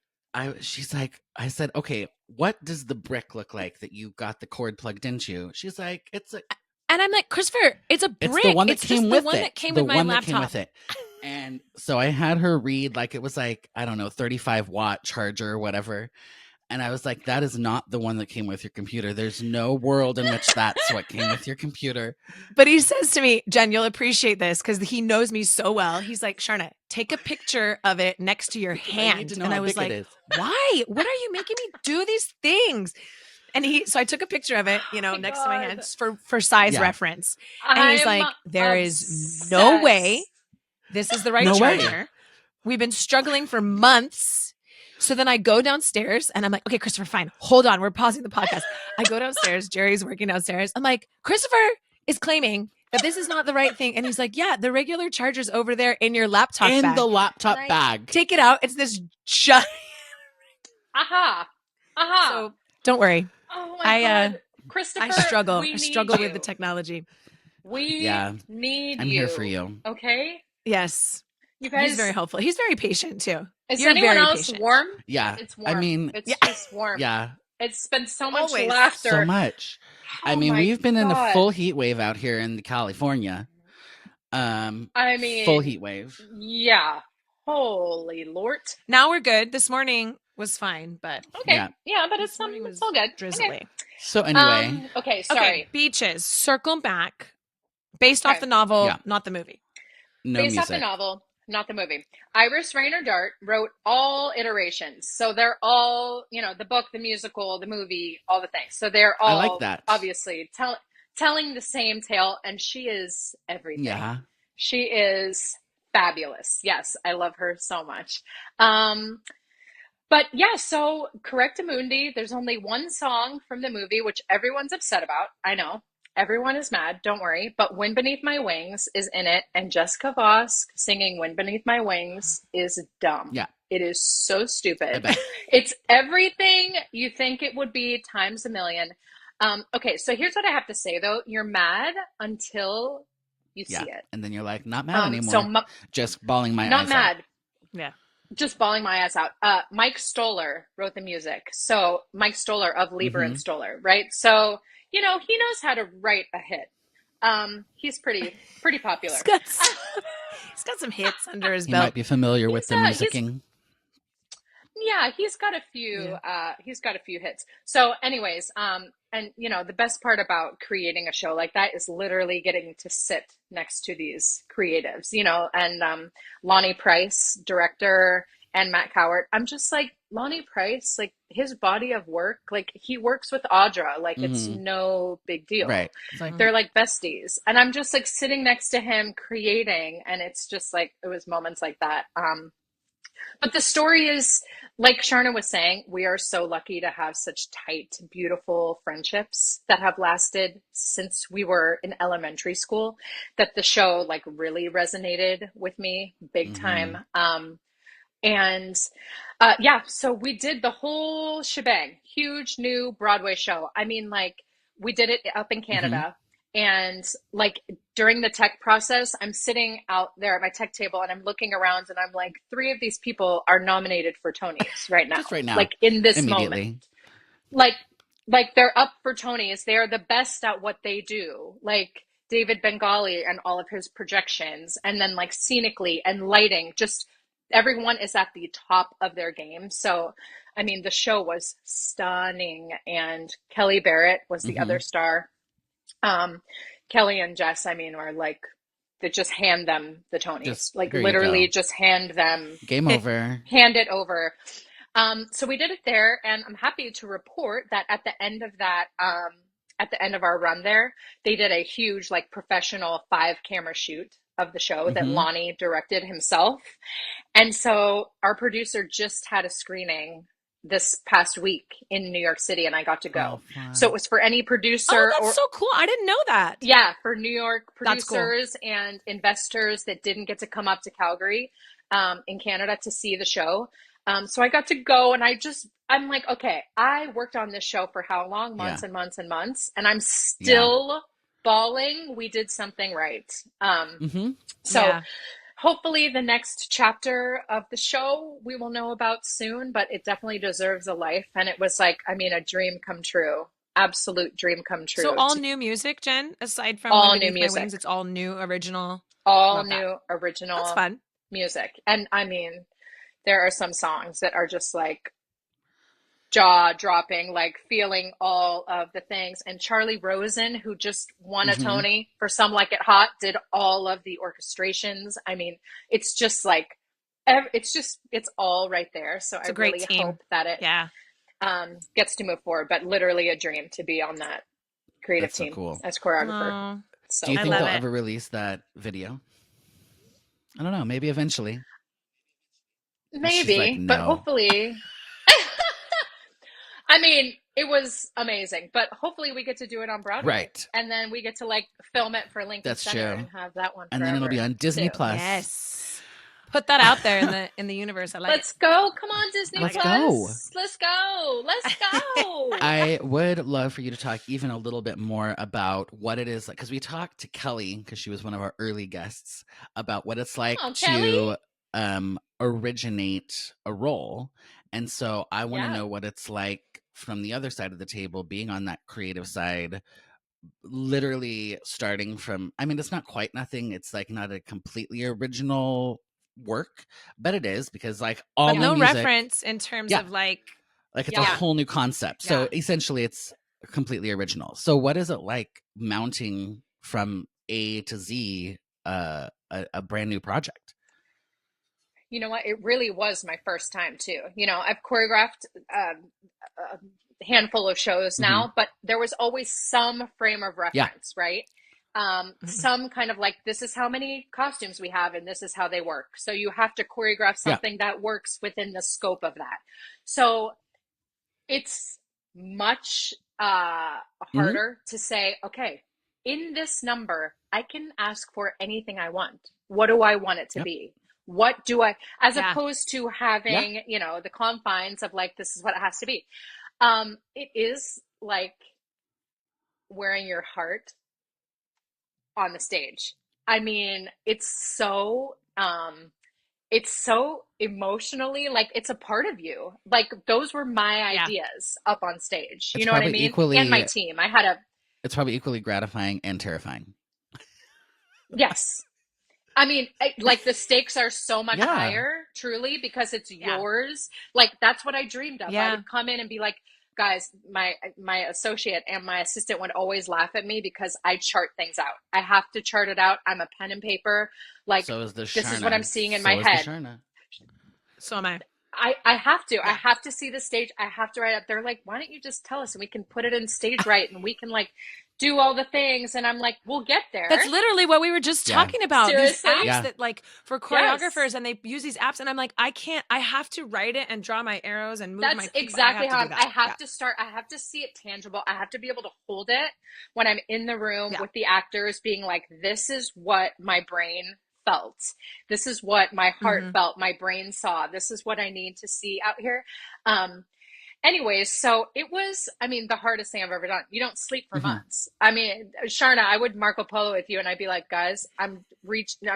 she's like, I said, okay, what does the brick look like that you got the cord plugged into? She's like, it's And I'm like, Christopher, it's a brick. it's the one that It's came just with the one it. that came The with my one that laptop. came with it. And so I had her read like it was like, I don't know, 35-watt charger or whatever. And I was like, that is not the one that came with your computer. There's no world in which that's what came with your computer. But he says to me, Jen, you'll appreciate this because he knows me so well. He's like, Sharna, take a picture of it next to your I hand. need to know And I how was big it like, is. why? What are you making me do these things? And so I took a picture of it, Oh my next to my God. hand for size Yeah. reference. And he's I'm like, there is no way this is the right No way. charger. We've been struggling for months. So then I go downstairs and I'm like, okay, Christopher, fine. Hold on. We're pausing the podcast. I go downstairs. Jerry's working downstairs. I'm like, Christopher is claiming that this is not the right thing. And he's like, yeah, the regular charger's over there in your laptop In bag. the laptop And I bag. Take it out. It's this giant. Aha. Aha. So don't worry. Oh my God. Christopher, I struggle. we I need struggle you. with the technology. We Yeah. need I'm you. here for you. Okay? Yes. You guys. He's very helpful. He's very patient too. Is You're anyone very else patient. warm? Yeah. It's warm. I mean, it's just warm. yeah. It's been so much Always. laughter. So much. Oh I mean, my we've been in a God. full heat wave out here in California. I mean, full heat wave. Yeah. Holy Lord. Now we're good. This morning was fine, but Okay. Yeah. Yeah, but this it's morning was all good. drizzly. Okay. So anyway, Okay, sorry. Okay, Beaches. Circle back. Based off Okay. the novel, Yeah. not the movie. no Based music. off the novel, not the movie. Iris Rainer Dart wrote all iterations. So they're all, the book, the musical, the movie, all the things. So they're all I like that. obviously telling the same tale, and she is everything. Yeah. She is fabulous. Yes, I love her so much. But yeah, so Correctamundi, there's only one song from the movie, which everyone's upset about. I know. Everyone is mad, don't worry. But Wind Beneath My Wings is in it, and Jessica Vosk singing Wind Beneath My Wings is dumb. Yeah. It is so I stupid. bet. It's everything you think it would be times a million. Okay, so here's what I have to say, though. You're mad until you Yeah. see it. And then you're like, not mad anymore. So Just bawling my not eyes mad. out. Yeah. Just bawling my ass out. Mike Stoller wrote the music. So Mike Stoller of Lieber and Stoller, right? So, he knows how to write a hit. He's pretty popular. He's got some hits under his You belt. might be familiar with the musicking. Yeah, he's got a few hits. So anyways, and the best part about creating a show like that is literally getting to sit next to these creatives, and Lonnie Price, director, and Matt Cowart. I'm just like, Lonnie Price, like his body of work, like he works with Audra, like it's no big deal. Right. It's like, They're like besties. And I'm just like sitting next to him creating, and it's just like, it was moments like that. But the story is, like Sharna was saying, we are so lucky to have such tight, beautiful friendships that have lasted since we were in elementary school, that the show like really resonated with me big time. So we did the whole shebang, huge new Broadway show. I mean, like we did it up in Canada. And like during the tech process, I'm sitting out there at my tech table and I'm looking around and I'm like, 3 of these people are nominated for Tonys right now. Just right now. Like in this immediately. moment. Like they're up for Tonys. They are the best at what they do. Like David Bengali and all of his projections, and then like scenically and lighting, just everyone is at the top of their game. So, I mean, the show was stunning, and Kelly Barrett was the other star. Kelly and Jess, I mean, are like, they just hand them the Tonys, Just, like here you literally go. just hand Game over. it over. So we did it there, and I'm happy to report that at the end of that, at the end of our run there, they did a huge, like professional 5-camera shoot of the show that Lonnie directed himself. And so our producer just had a screening this past week in New York City, and I got to go. So it was for any producer. Oh, that's so cool. I didn't know that. Yeah, for New York That's cool. producers and investors that didn't get to come up to Calgary in Canada to see the show. So I got to go, and I'm like, okay, I worked on this show for how long? Months and months and months, and I'm still bawling. We did something right. So hopefully the next chapter of the show we will know about soon, but it definitely deserves a life. And it was like, I mean, a dream come true. Absolute dream come true. So all new music, Jen, aside from All Wind new Beneath My music. Wings, it's all new, original. All Love new, that. original That's fun. music. And I mean, there are some songs that are just like jaw dropping, like feeling all of the things. And Charlie Rosen, who just won a Tony for Some Like It Hot, did all of the orchestrations. I mean, it's just like, it's all right there. So I a great really team. hope that it gets to move forward, but literally a dream to be on that creative That's so team cool. as choreographer. Oh, So Do you I think love they'll it. ever release that video? I don't know. Maybe eventually. maybe, like, but no. hopefully. I mean, it was amazing. But hopefully we get to do it on Broadway. Right. And then we get to like film it for Lincoln That's Center true. and have that one And then it'll be forever, on Disney too. Plus. Yes. Put that out there in the universe. I like Let's go. Come on, Disney Let's Plus. go. Let's go. Let's go. I would love for you to talk even a little bit more about what it is like, because we talked to Kelly, because she was one of our early guests, about what it's like Oh, to Kelly. originate a role. And so I want to Yeah. know what it's like from the other side of the table, being on that creative side, literally starting from, I mean, it's not quite nothing. It's like not a completely original work, but it is, because like all but my no music, reference in terms Yeah. of like like it's Yeah. a whole new concept. So Yeah. essentially it's completely original. So what is it like mounting from A to Z a brand new project? You know what? It really was my first time too. You know, I've choreographed a handful of shows now, but there was always some frame of reference, right? Some kind of like, this is how many costumes we have and this is how they work. So you have to choreograph something that works within the scope of that. So it's much harder to say, okay, in this number, I can ask for anything I want. What do I want it to be? What do I, as opposed to having, you know, the confines of like, this is what it has to be. It is like wearing your heart on the stage. I mean, it's so emotionally, like it's a part of you. Like those were my ideas up on stage. You know what I mean? And my team. It's probably equally gratifying and terrifying. Yes. I mean, like the stakes are so much higher, truly, because it's yours. Like that's what I dreamed of. I would come in and be like, guys, my associate and my assistant would always laugh at me because I chart things out. I have to chart it out. I'm a pen and paper. Like so is the this is what I'm seeing in my head. So am I. I have to. I have to see the stage. I have to write up. They're like, why don't you just tell us and we can put it in stage right and we can like do all the things. And I'm like, we'll get there. That's literally what we were just talking about. Seriously? These apps that like for choreographers and they use these apps and I'm like, I have to write it and draw my arrows and move my people. Exactly how I have to start. I have to see it tangible. I have to be able to hold it when I'm in the room with the actors being like, this is what my brain felt. This is what my heart felt, my brain saw. This is what I need to see out here. Anyways, so it was, I mean, the hardest thing I've ever done. You don't sleep for months. I mean, Sharna, I would Marco Polo with you and I'd be like, guys, I'm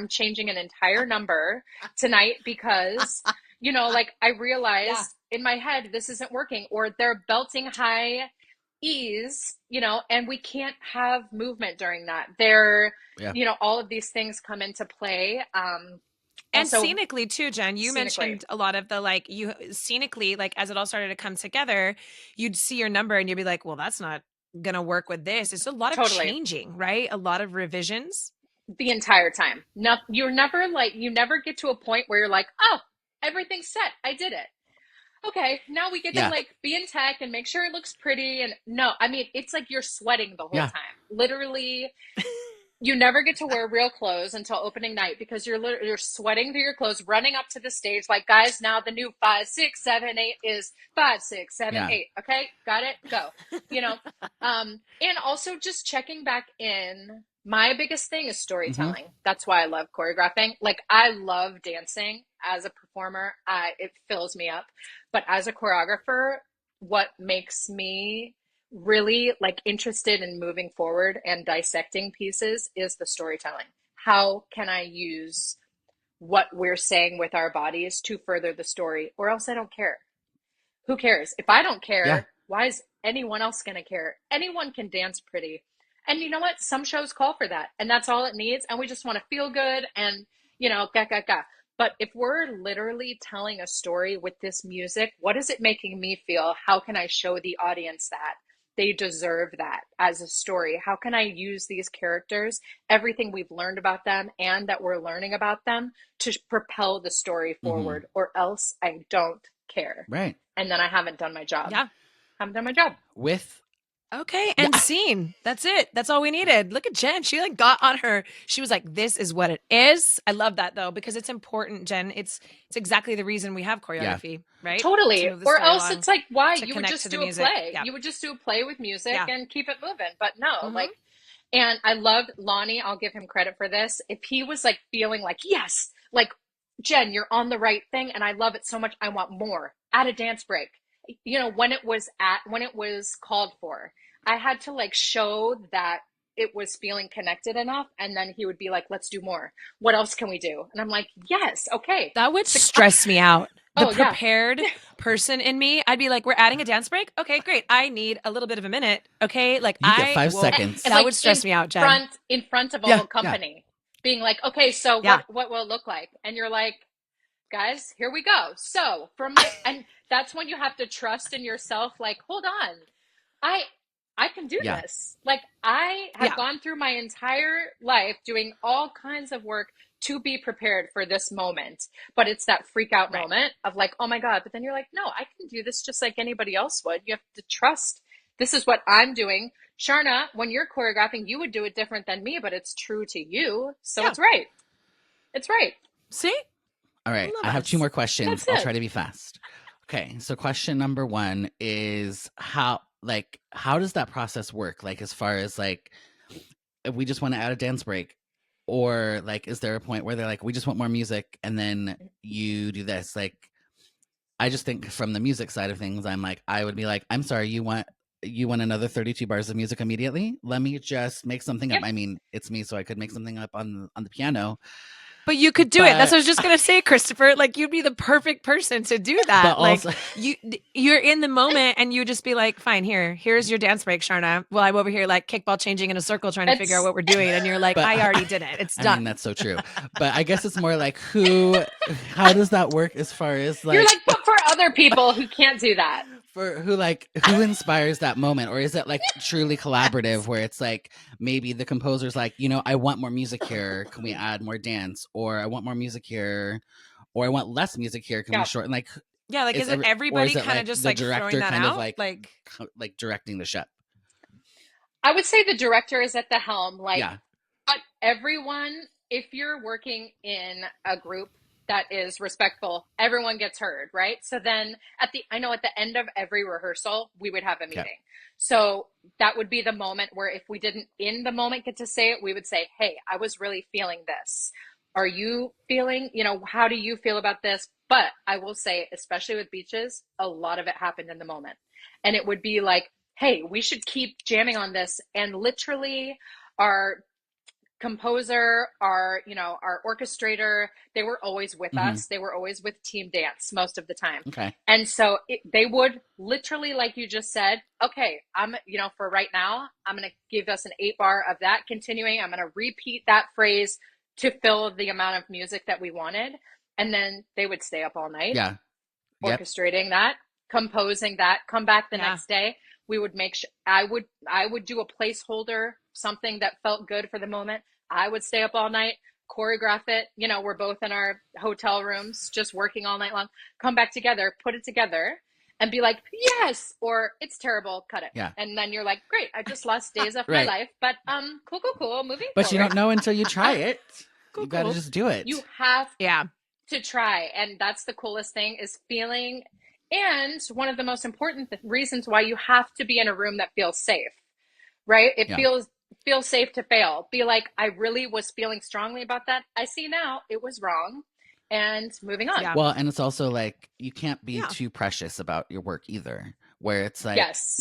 changing an entire number tonight because, you know, like I realized in my head, this isn't working, or they're belting high E's, you know, and we can't have movement during that. You know, all of these things come into play. And so, scenically too, Jen, you mentioned a lot of the like you scenically, like as it all started to come together, you'd see your number and you'd be like, well, that's not going to work with this. It's a lot of changing, right? A lot of revisions. The entire time. No, you never get to a point where you're like, oh, everything's set. I did it. Okay, now we get to like be in tech and make sure it looks pretty. And no, I mean, it's like you're sweating the whole time. Literally. You never get to wear real clothes until opening night because you're sweating through your clothes, running up to the stage like, guys, now the new 5, 6, 7, 8 is 5, 6, 7, 8. Okay, got it, go. You know, and also just checking back in. My biggest thing is storytelling. That's why I love choreographing. Like I love dancing as a performer. It fills me up. But as a choreographer, what makes me really like interested in moving forward and dissecting pieces is the storytelling. How can I use what we're saying with our bodies to further the story, or else I don't care. Who cares? If I don't care, why is anyone else going to care? Anyone can dance pretty. And you know what? Some shows call for that, and that's all it needs. And we just want to feel good and, you know, ga. But if we're literally telling a story with this music, what is it making me feel? How can I show the audience that they deserve that as a story? How can I use these characters, everything we've learned about them and that we're learning about them, to propel the story forward, or else I don't care. Right. And then I haven't done my job. Yeah. I haven't done my job. With Okay, and scene. That's it. That's all we needed. Look at Jen. She like got on her. She was like, "This is what it is." I love that though because it's important, Jen. It's exactly the reason we have choreography, right? To Totally. move the Or story else along, it's like, why? to You would connect just to the do a music. play. Yeah. You would just do a play with music Yeah. and keep it moving. But no, Mhm. like, and I loved Lonnie. I'll give him credit for this. If he was like feeling like, yes, like, Jen, you're on the right thing. And I love it so much. I want more. Add a dance break. You know, when it was called for, I had to like show that it was feeling connected enough. And then he would be like, let's do more. What else can we do? And I'm like, yes, okay. That would stress me out. The Oh, yeah. prepared person in me, I'd be like, "We're adding a dance break. Okay, great. I need a little bit of a minute. Okay, like You get 5 seconds. That like would stress me out, Jen. in front of a Yeah, whole company, being like, okay, so Yeah. what will it look like? And you're like, guys, here we go. So and that's when you have to trust in yourself. Like, hold on, I can do Yeah. this. Like, I have Yeah. gone through my entire life doing all kinds of work to be prepared for this moment. But it's that freak out Right. moment of like, oh my God. But then you're like, no, I can do this just like anybody else would. You have to trust this is what I'm doing. Sharna, when you're choreographing, you would do it different than me, but it's true to you. So Yeah. it's right. It's right. See? All right. love I have us. 2 more questions. That's I'll it. try to be fast. Okay. So question number 1 is how does that process work? Like, as far as like, if we just want to add a dance break, or like, is there a point where they're like, we just want more music, and then you do this? Like, I just think from the music side of things, I would be like, I'm sorry, you want another 32 bars of music immediately? Let me just make something Yep. up. I mean, it's me, so I could make something up on the piano. But you could do it. That's what I was But- just gonna say, Christopher. Like you'd be the perfect person to do that. But Like also- you're in the moment and you just be like, fine, here's your dance break, Sharna. Well, I'm over here like kickball changing in a circle trying to figure out what we're doing. And you're like, But- I already did it. It's I done. mean, that's so true. But I guess it's more like how does that work as far as like, You're like, but for other people who can't do that. for who inspires that moment? Or is it like truly collaborative where it's like maybe the composer's like, I want more music here, can we add more dance? Or I want more music here, or I want less music here, can we shorten? Like, yeah, like is it or everybody is it kind of like just the like throwing director that kind of out? like directing the ship? I would say the director is at the helm. Like, Yeah. but everyone, if you're working in a group that is respectful, everyone gets heard, right? So then at the end of every rehearsal, we would have a meeting. Yeah. So that would be the moment where if we didn't in the moment get to say it, we would say, hey, I was really feeling this. Are you feeling, how do you feel about this? But I will say, especially with beaches, a lot of it happened in the moment. And it would be like, hey, we should keep jamming on this. And literally our composer, our orchestrator, they were always with us. They were always with team dance most of the time. Okay. And so they would literally, like you just said, okay, I'm, for right now, I'm going to give us an 8-bar of that continuing. I'm going to repeat that phrase to fill the amount of music that we wanted. And then they would stay up all night. Yeah. Yep. Orchestrating that, composing that, come back the next day. We would make sure I would do a placeholder, something that felt good for the moment. I would stay up all night, choreograph it. We're both in our hotel rooms, just working all night long. Come back together, put it together, and be like, yes, or it's terrible, cut it. Yeah. And then you're like, great, I just lost days of Right. my life, but cool, moving But forward. you don't know until you try it. You got to cool. just do it. You have Yeah. to try, and that's the coolest thing is feeling. And one of the most important reasons why you have to be in a room that feels safe, right? It feels safe to fail. Be like, I really was feeling strongly about that. I see now it was wrong, and moving on. Yeah. Well, and it's also like you can't be too precious about your work either, where it's like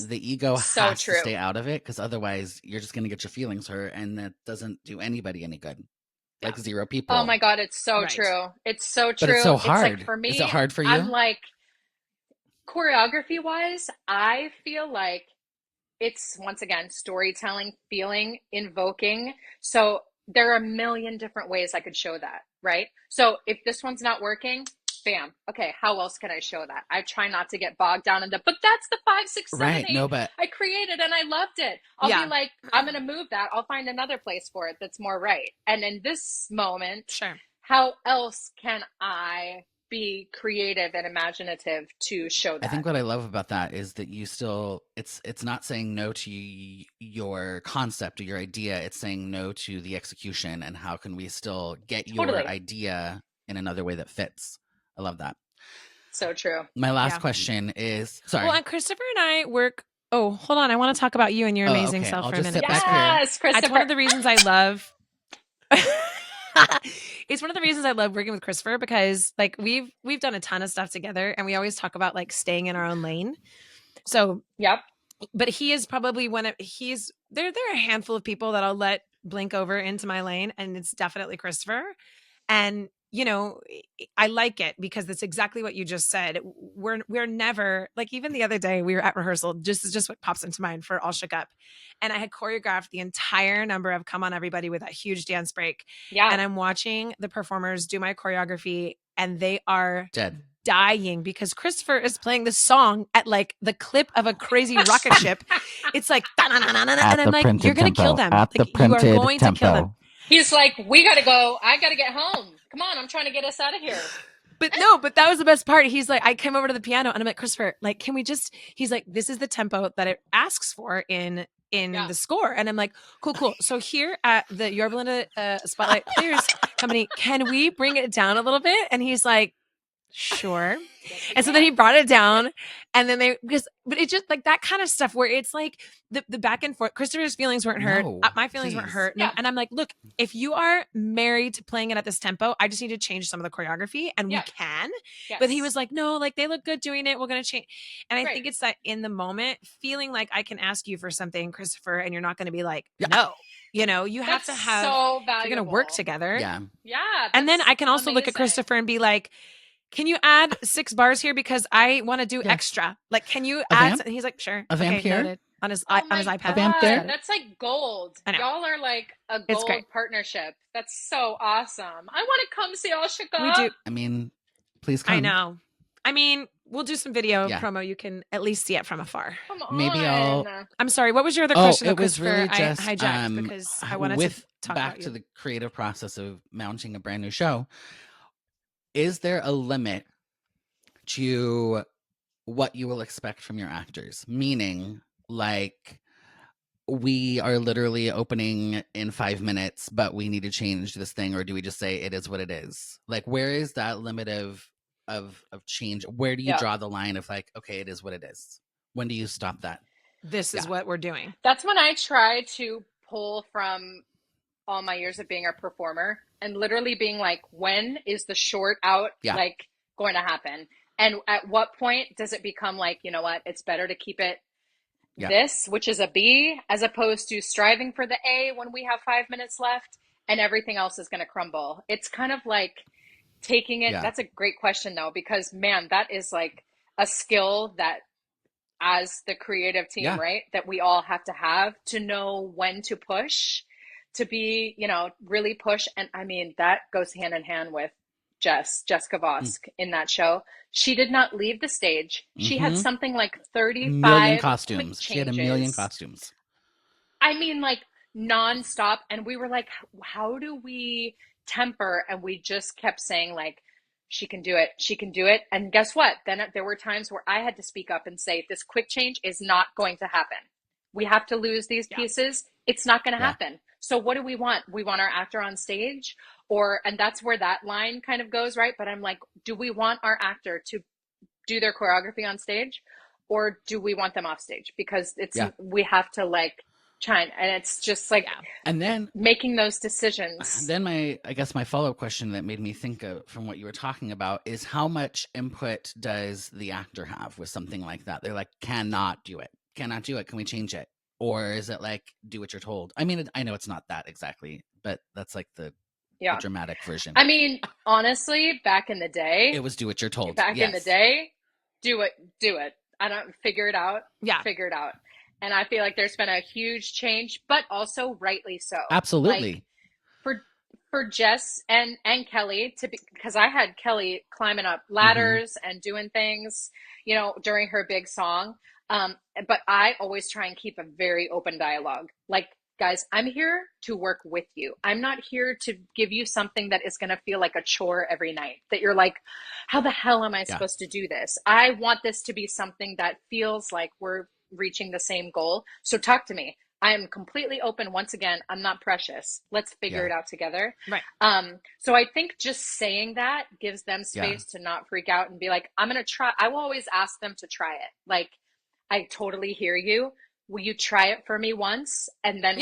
the ego So has true. to stay out of it, because otherwise you're just going to get your feelings hurt, and that doesn't do anybody any good. Like 0 people. Oh my God, it's so Right. true. It's so true. But it's so It's hard. like for me, is it hard for you? I'm like, choreography wise, I feel like it's once again storytelling, feeling, invoking. So there are a million different ways I could show that, right? So if this one's not working, bam. Okay, how else can I show that? I try not to get bogged down in but that's the 5, 6, 7, Right. 8 No, but I created and I loved it. I'll be like, I'm gonna move that. I'll find another place for it that's more right. And in this moment, Sure. how else can I be creative and imaginative to show that. I think what I love about that is that you still, it's not saying no to your concept or your idea. It's saying no to the execution, and how can we still get Totally. your idea in another way that fits. I love that. So true. My last Yeah. question is, sorry. Well, and Christopher and I work. Oh, hold on. I want to talk about you and your amazing okay. self I'll for a just minute. sit back here. Yes, Christopher. It's one of the reasons I love. It's one of the reasons I love working with Christopher, because like we've done a ton of stuff together, and we always talk about like staying in our own lane. So Yep. but he is probably there are a handful of people that I'll let blink over into my lane, and it's definitely Christopher. And you know, I like it because that's exactly what you just said. We're never, like, even the other day we were at rehearsal, just what pops into mind for All Shook Up, and I had choreographed the entire number of Come On Everybody with that huge dance break. Yeah. And I'm watching the performers do my choreography, and they are Dead. dying because Christopher is playing the song at like the clip of a crazy rocket ship. It's like, and I'm like, you're going to kill them. At Like, the printed you are going tempo. to kill them. He's like, we got to go. I got to get home. Come on. I'm trying to get us out of here. But that was the best part. He's like, I came over to the piano and I'm like, Christopher, like, can we just, he's like, this is the tempo that it asks for in the score. And I'm like, cool. So here at the Yorba Linda Spotlight Players Company, can we bring it down a little bit? And he's like, sure. And so then he brought it down, and then but it just like that kind of stuff where it's like the back and forth. Christopher's feelings weren't hurt. No, My feelings weren't please. hurt. Yeah. And I'm like, look, if you are married to playing it at this tempo, I just need to change some of the choreography, and we can. Yes. But he was like, no, like they look good doing it. We're going to change. And I Right. think it's that in the moment, feeling like I can ask you for something, Christopher, and you're not going to be like, Yeah. no. You know, you have That's to have, so you're valuable. going to work together. Yeah. Yeah. And then that's I can also look at amazing. Christopher and be like, can you add 6 bars here because I want to do extra? Like, can you add vamp? something? He's like, sure. A vamp here? Noted. On his Oh on his my iPad. A vamp there? God, that's like gold. I know. Y'all are like a It's gold great. partnership. That's so awesome. I want to come see All Shook Up. We do. I mean, please come. I know. I mean, we'll do some video Yeah. promo. You can at least see it from afar. Come on. Maybe I'll- I'm sorry. What was your other question? it was really just I hijacked because I wanted with to talk back about to you. the creative process of mounting a brand new show. Is there a limit to what you will expect from your actors? Meaning, like, we are literally opening in 5 minutes, but we need to change this thing, or do we just say it is what it is? Like, where is that limit of change? Where do you draw the line of like, okay, it is what it is? When do you stop that? This is what we're doing. That's when I try to pull from all my years of being a performer and literally being like, when is the short out like going to happen? And at what point does it become like, you know what, it's better to keep it this, which is a B, as opposed to striving for the A when we have 5 minutes left and everything else is going to crumble. It's kind of like taking it. That's a great question though, because man, that is like a skill that as the creative team, right, that we all have to know when to push, to be, you know, really push. And I mean, that goes hand in hand with Jessica Vosk in that show. She did not leave the stage. She had something like 35 million costumes. quick She had a million costumes. I mean, like nonstop. And we were like, how do we temper? And we just kept saying like, she can do it. She can do it. And guess what? Then there were times where I had to speak up and say, this quick change is not going to happen. We have to lose these pieces. It's not going to happen. So what do we want? We want our actor on stage, and that's where that line kind of goes, right? But I'm like, do we want our actor to do their choreography on stage, or do we want them off stage? Because we have to like chime, and it's just like, and then making those decisions. Then I guess my follow-up question that made me think of from what you were talking about is, how much input does the actor have with something like that? They're like, cannot do it. Can we change it? Or is it like, do what you're told? I mean, I know it's not that exactly, but that's like the dramatic version. I mean, honestly, back in the day, it was do what you're told. Back in the day, do it. I don't figure it out. Figure it out. And I feel like there's been a huge change, but also rightly so. Absolutely. Like, for Jess and Kelly because I had Kelly climbing up ladders and doing things, you know, during her big song. But I always try and keep a very open dialogue. Like, guys, I'm here to work with you. I'm not here to give you something that is going to feel like a chore every night, that you're like, how the hell am I supposed to do this? I want this to be something that feels like we're reaching the same goal. So talk to me. I am completely open. Once again, I'm not precious. Let's figure it out together. Right. So I think just saying that gives them space to not freak out and be like, I'm going to try. I will always ask them to try it. Like, I totally hear you. Will you try it for me once? And then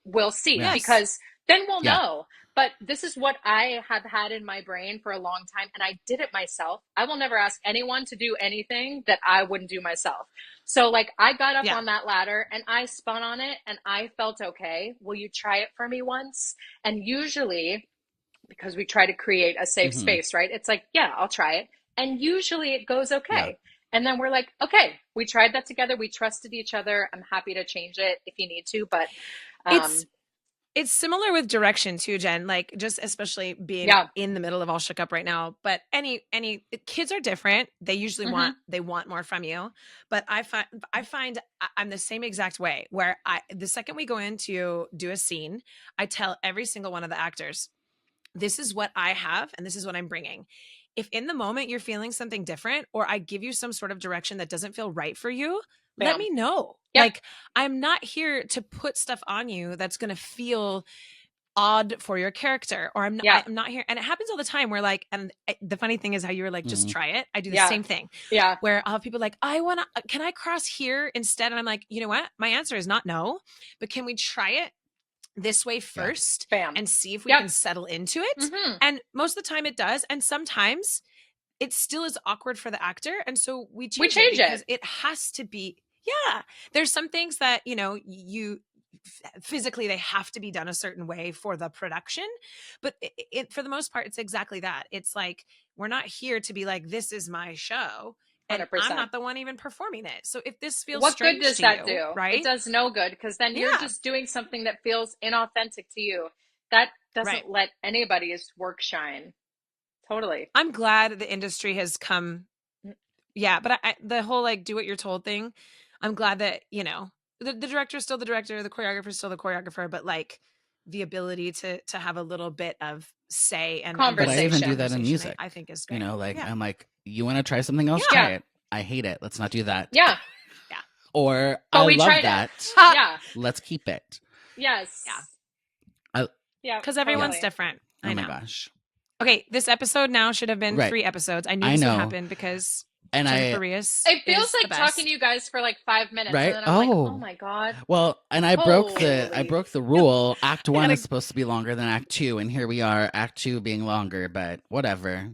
we'll see, because then we'll know. But this is what I have had in my brain for a long time, and I did it myself. I will never ask anyone to do anything that I wouldn't do myself. So like, I got up on that ladder and I spun on it and I felt okay. Will you try it for me once? And usually, because we try to create a safe space, right? It's like, yeah, I'll try it. And usually it goes okay. And then we're like, okay, we tried that together. We trusted each other. I'm happy to change it if you need to, but it's similar with direction too, Jen, like just especially being in the middle of all shook up right now. But any kids are different. They usually want more from you. But I find I'm the same exact way, where the second we go in to do a scene, I tell every single one of the actors, this is what I have and this is what I'm bringing. If in the moment you're feeling something different, or I give you some sort of direction that doesn't feel right for you, let me know. Like, I'm not here to put stuff on you that's going to feel odd for your character, or I'm not here. And it happens all the time where like, and the funny thing is how you were like, just try it. I do the same thing. Where I'll have people like, can I cross here instead? And I'm like, you know what? My answer is not no, but can we try it this way first and see if we can settle into it? And most of the time it does. And sometimes it still is awkward for the actor. And so we change it because it has to be, there's some things that, you know, you physically, they have to be done a certain way for the production. But for the most part, it's exactly that. It's like, we're not here to be like, this is my show. And 100%. I'm not the one even performing it. So if this feels strange, what good does that do? Right? It does no good, because then you're just doing something that feels inauthentic to you. That doesn't let anybody's work shine. Totally. I'm glad the industry has come. Yeah, but the whole like do what you're told thing, I'm glad that, you know, the director is still the director, the choreographer is still the choreographer, but like the ability to have a little bit of say and conversation. But I even do that in music. I think is great. You know, like I'm like, you want to try something else? Try it. I hate it. Let's not do that. Yeah. Or I love that. Let's keep it. Yes. Because everyone's different. Oh my gosh. Okay, this episode now should have been 3 episodes. I knew this would happen because Jennifer Rias. It feels like talking to you guys for like 5 minutes, right? And then I'm like, oh my god. Well, and I broke the rule. Act 1 is supposed to be longer than Act 2, and here we are, Act 2 being longer. But whatever.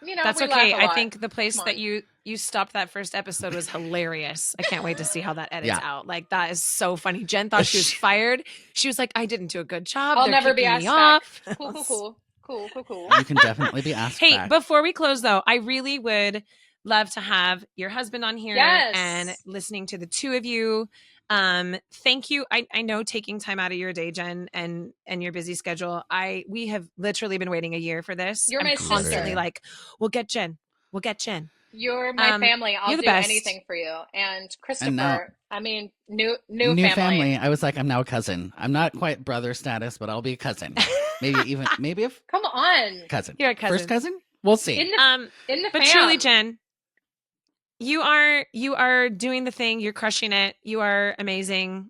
You know, that's okay. I think the place that you stopped that first episode was hilarious. I can't wait to see how that edits out. Like, that is so funny. Jen thought she was fired. She was like, I didn't do a good job. I'll never be asked back. Cool. You can definitely be asked back. Hey, before we close though, I really would love to have your husband on here and listening to the two of you. Thank you. I know taking time out of your day, Jen, and your busy schedule. We have literally been waiting a year for this. You're my constantly sister. Like, we'll get Jen. You're my family. I'll do anything for you. And Christopher, now, I mean, new family. I was like, I'm now a cousin. I'm not quite brother status, but I'll be a cousin. Maybe if come on, cousin. You're a cousin. First cousin. We'll see. In the but truly, Jen, you are doing the thing. You're crushing it. You are amazing.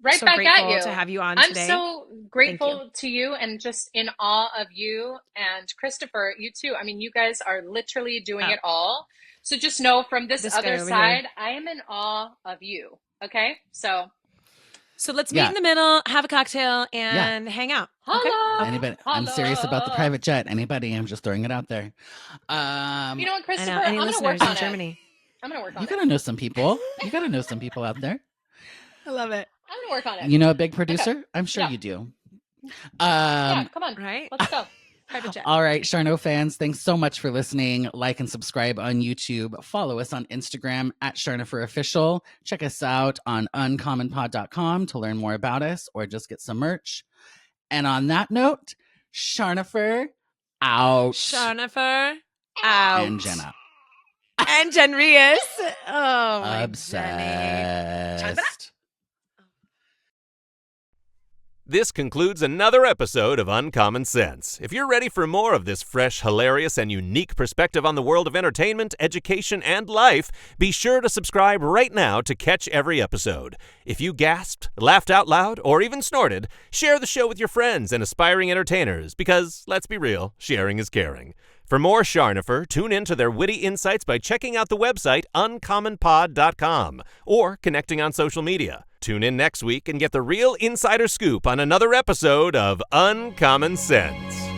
Right so back grateful at you to have you on I'm today. so grateful to you and just in awe of you and Christopher, you too. I mean, you guys are literally doing it all. So just know from this other side, I am in awe of you. Okay? So let's meet in the middle, have a cocktail, and hang out. Hello. Okay? Anybody? I'm serious about the private jet. Anybody? I'm just throwing it out there. You know what, Christopher? Any I'm listeners gonna work on in Germany? I'm going to work on You gotta know some people. You gotta know some people out there. I love it. I'm going to work on it. You know a big producer? I'm sure you do. Yeah, come on. Right? Let's go. Private jet. All right, Charno fans, thanks so much for listening. Like and subscribe on YouTube. Follow us on Instagram at Charnopher Official. Check us out on uncommonpod.com to learn more about us or just get some merch. And on that note, Charnopher out. Charnopher out. And Jenna. And Jen Rias. Oh, my Obsessed. Jenny. This concludes another episode of Uncommon Sense. If you're ready for more of this fresh, hilarious, and unique perspective on the world of entertainment, education, and life, be sure to subscribe right now to catch every episode. If you gasped, laughed out loud, or even snorted, share the show with your friends and aspiring entertainers because, let's be real, sharing is caring. For more Charnopher, tune in to their witty insights by checking out the website uncommonpod.com or connecting on social media. Tune in next week and get the real insider scoop on another episode of Uncommon Sense.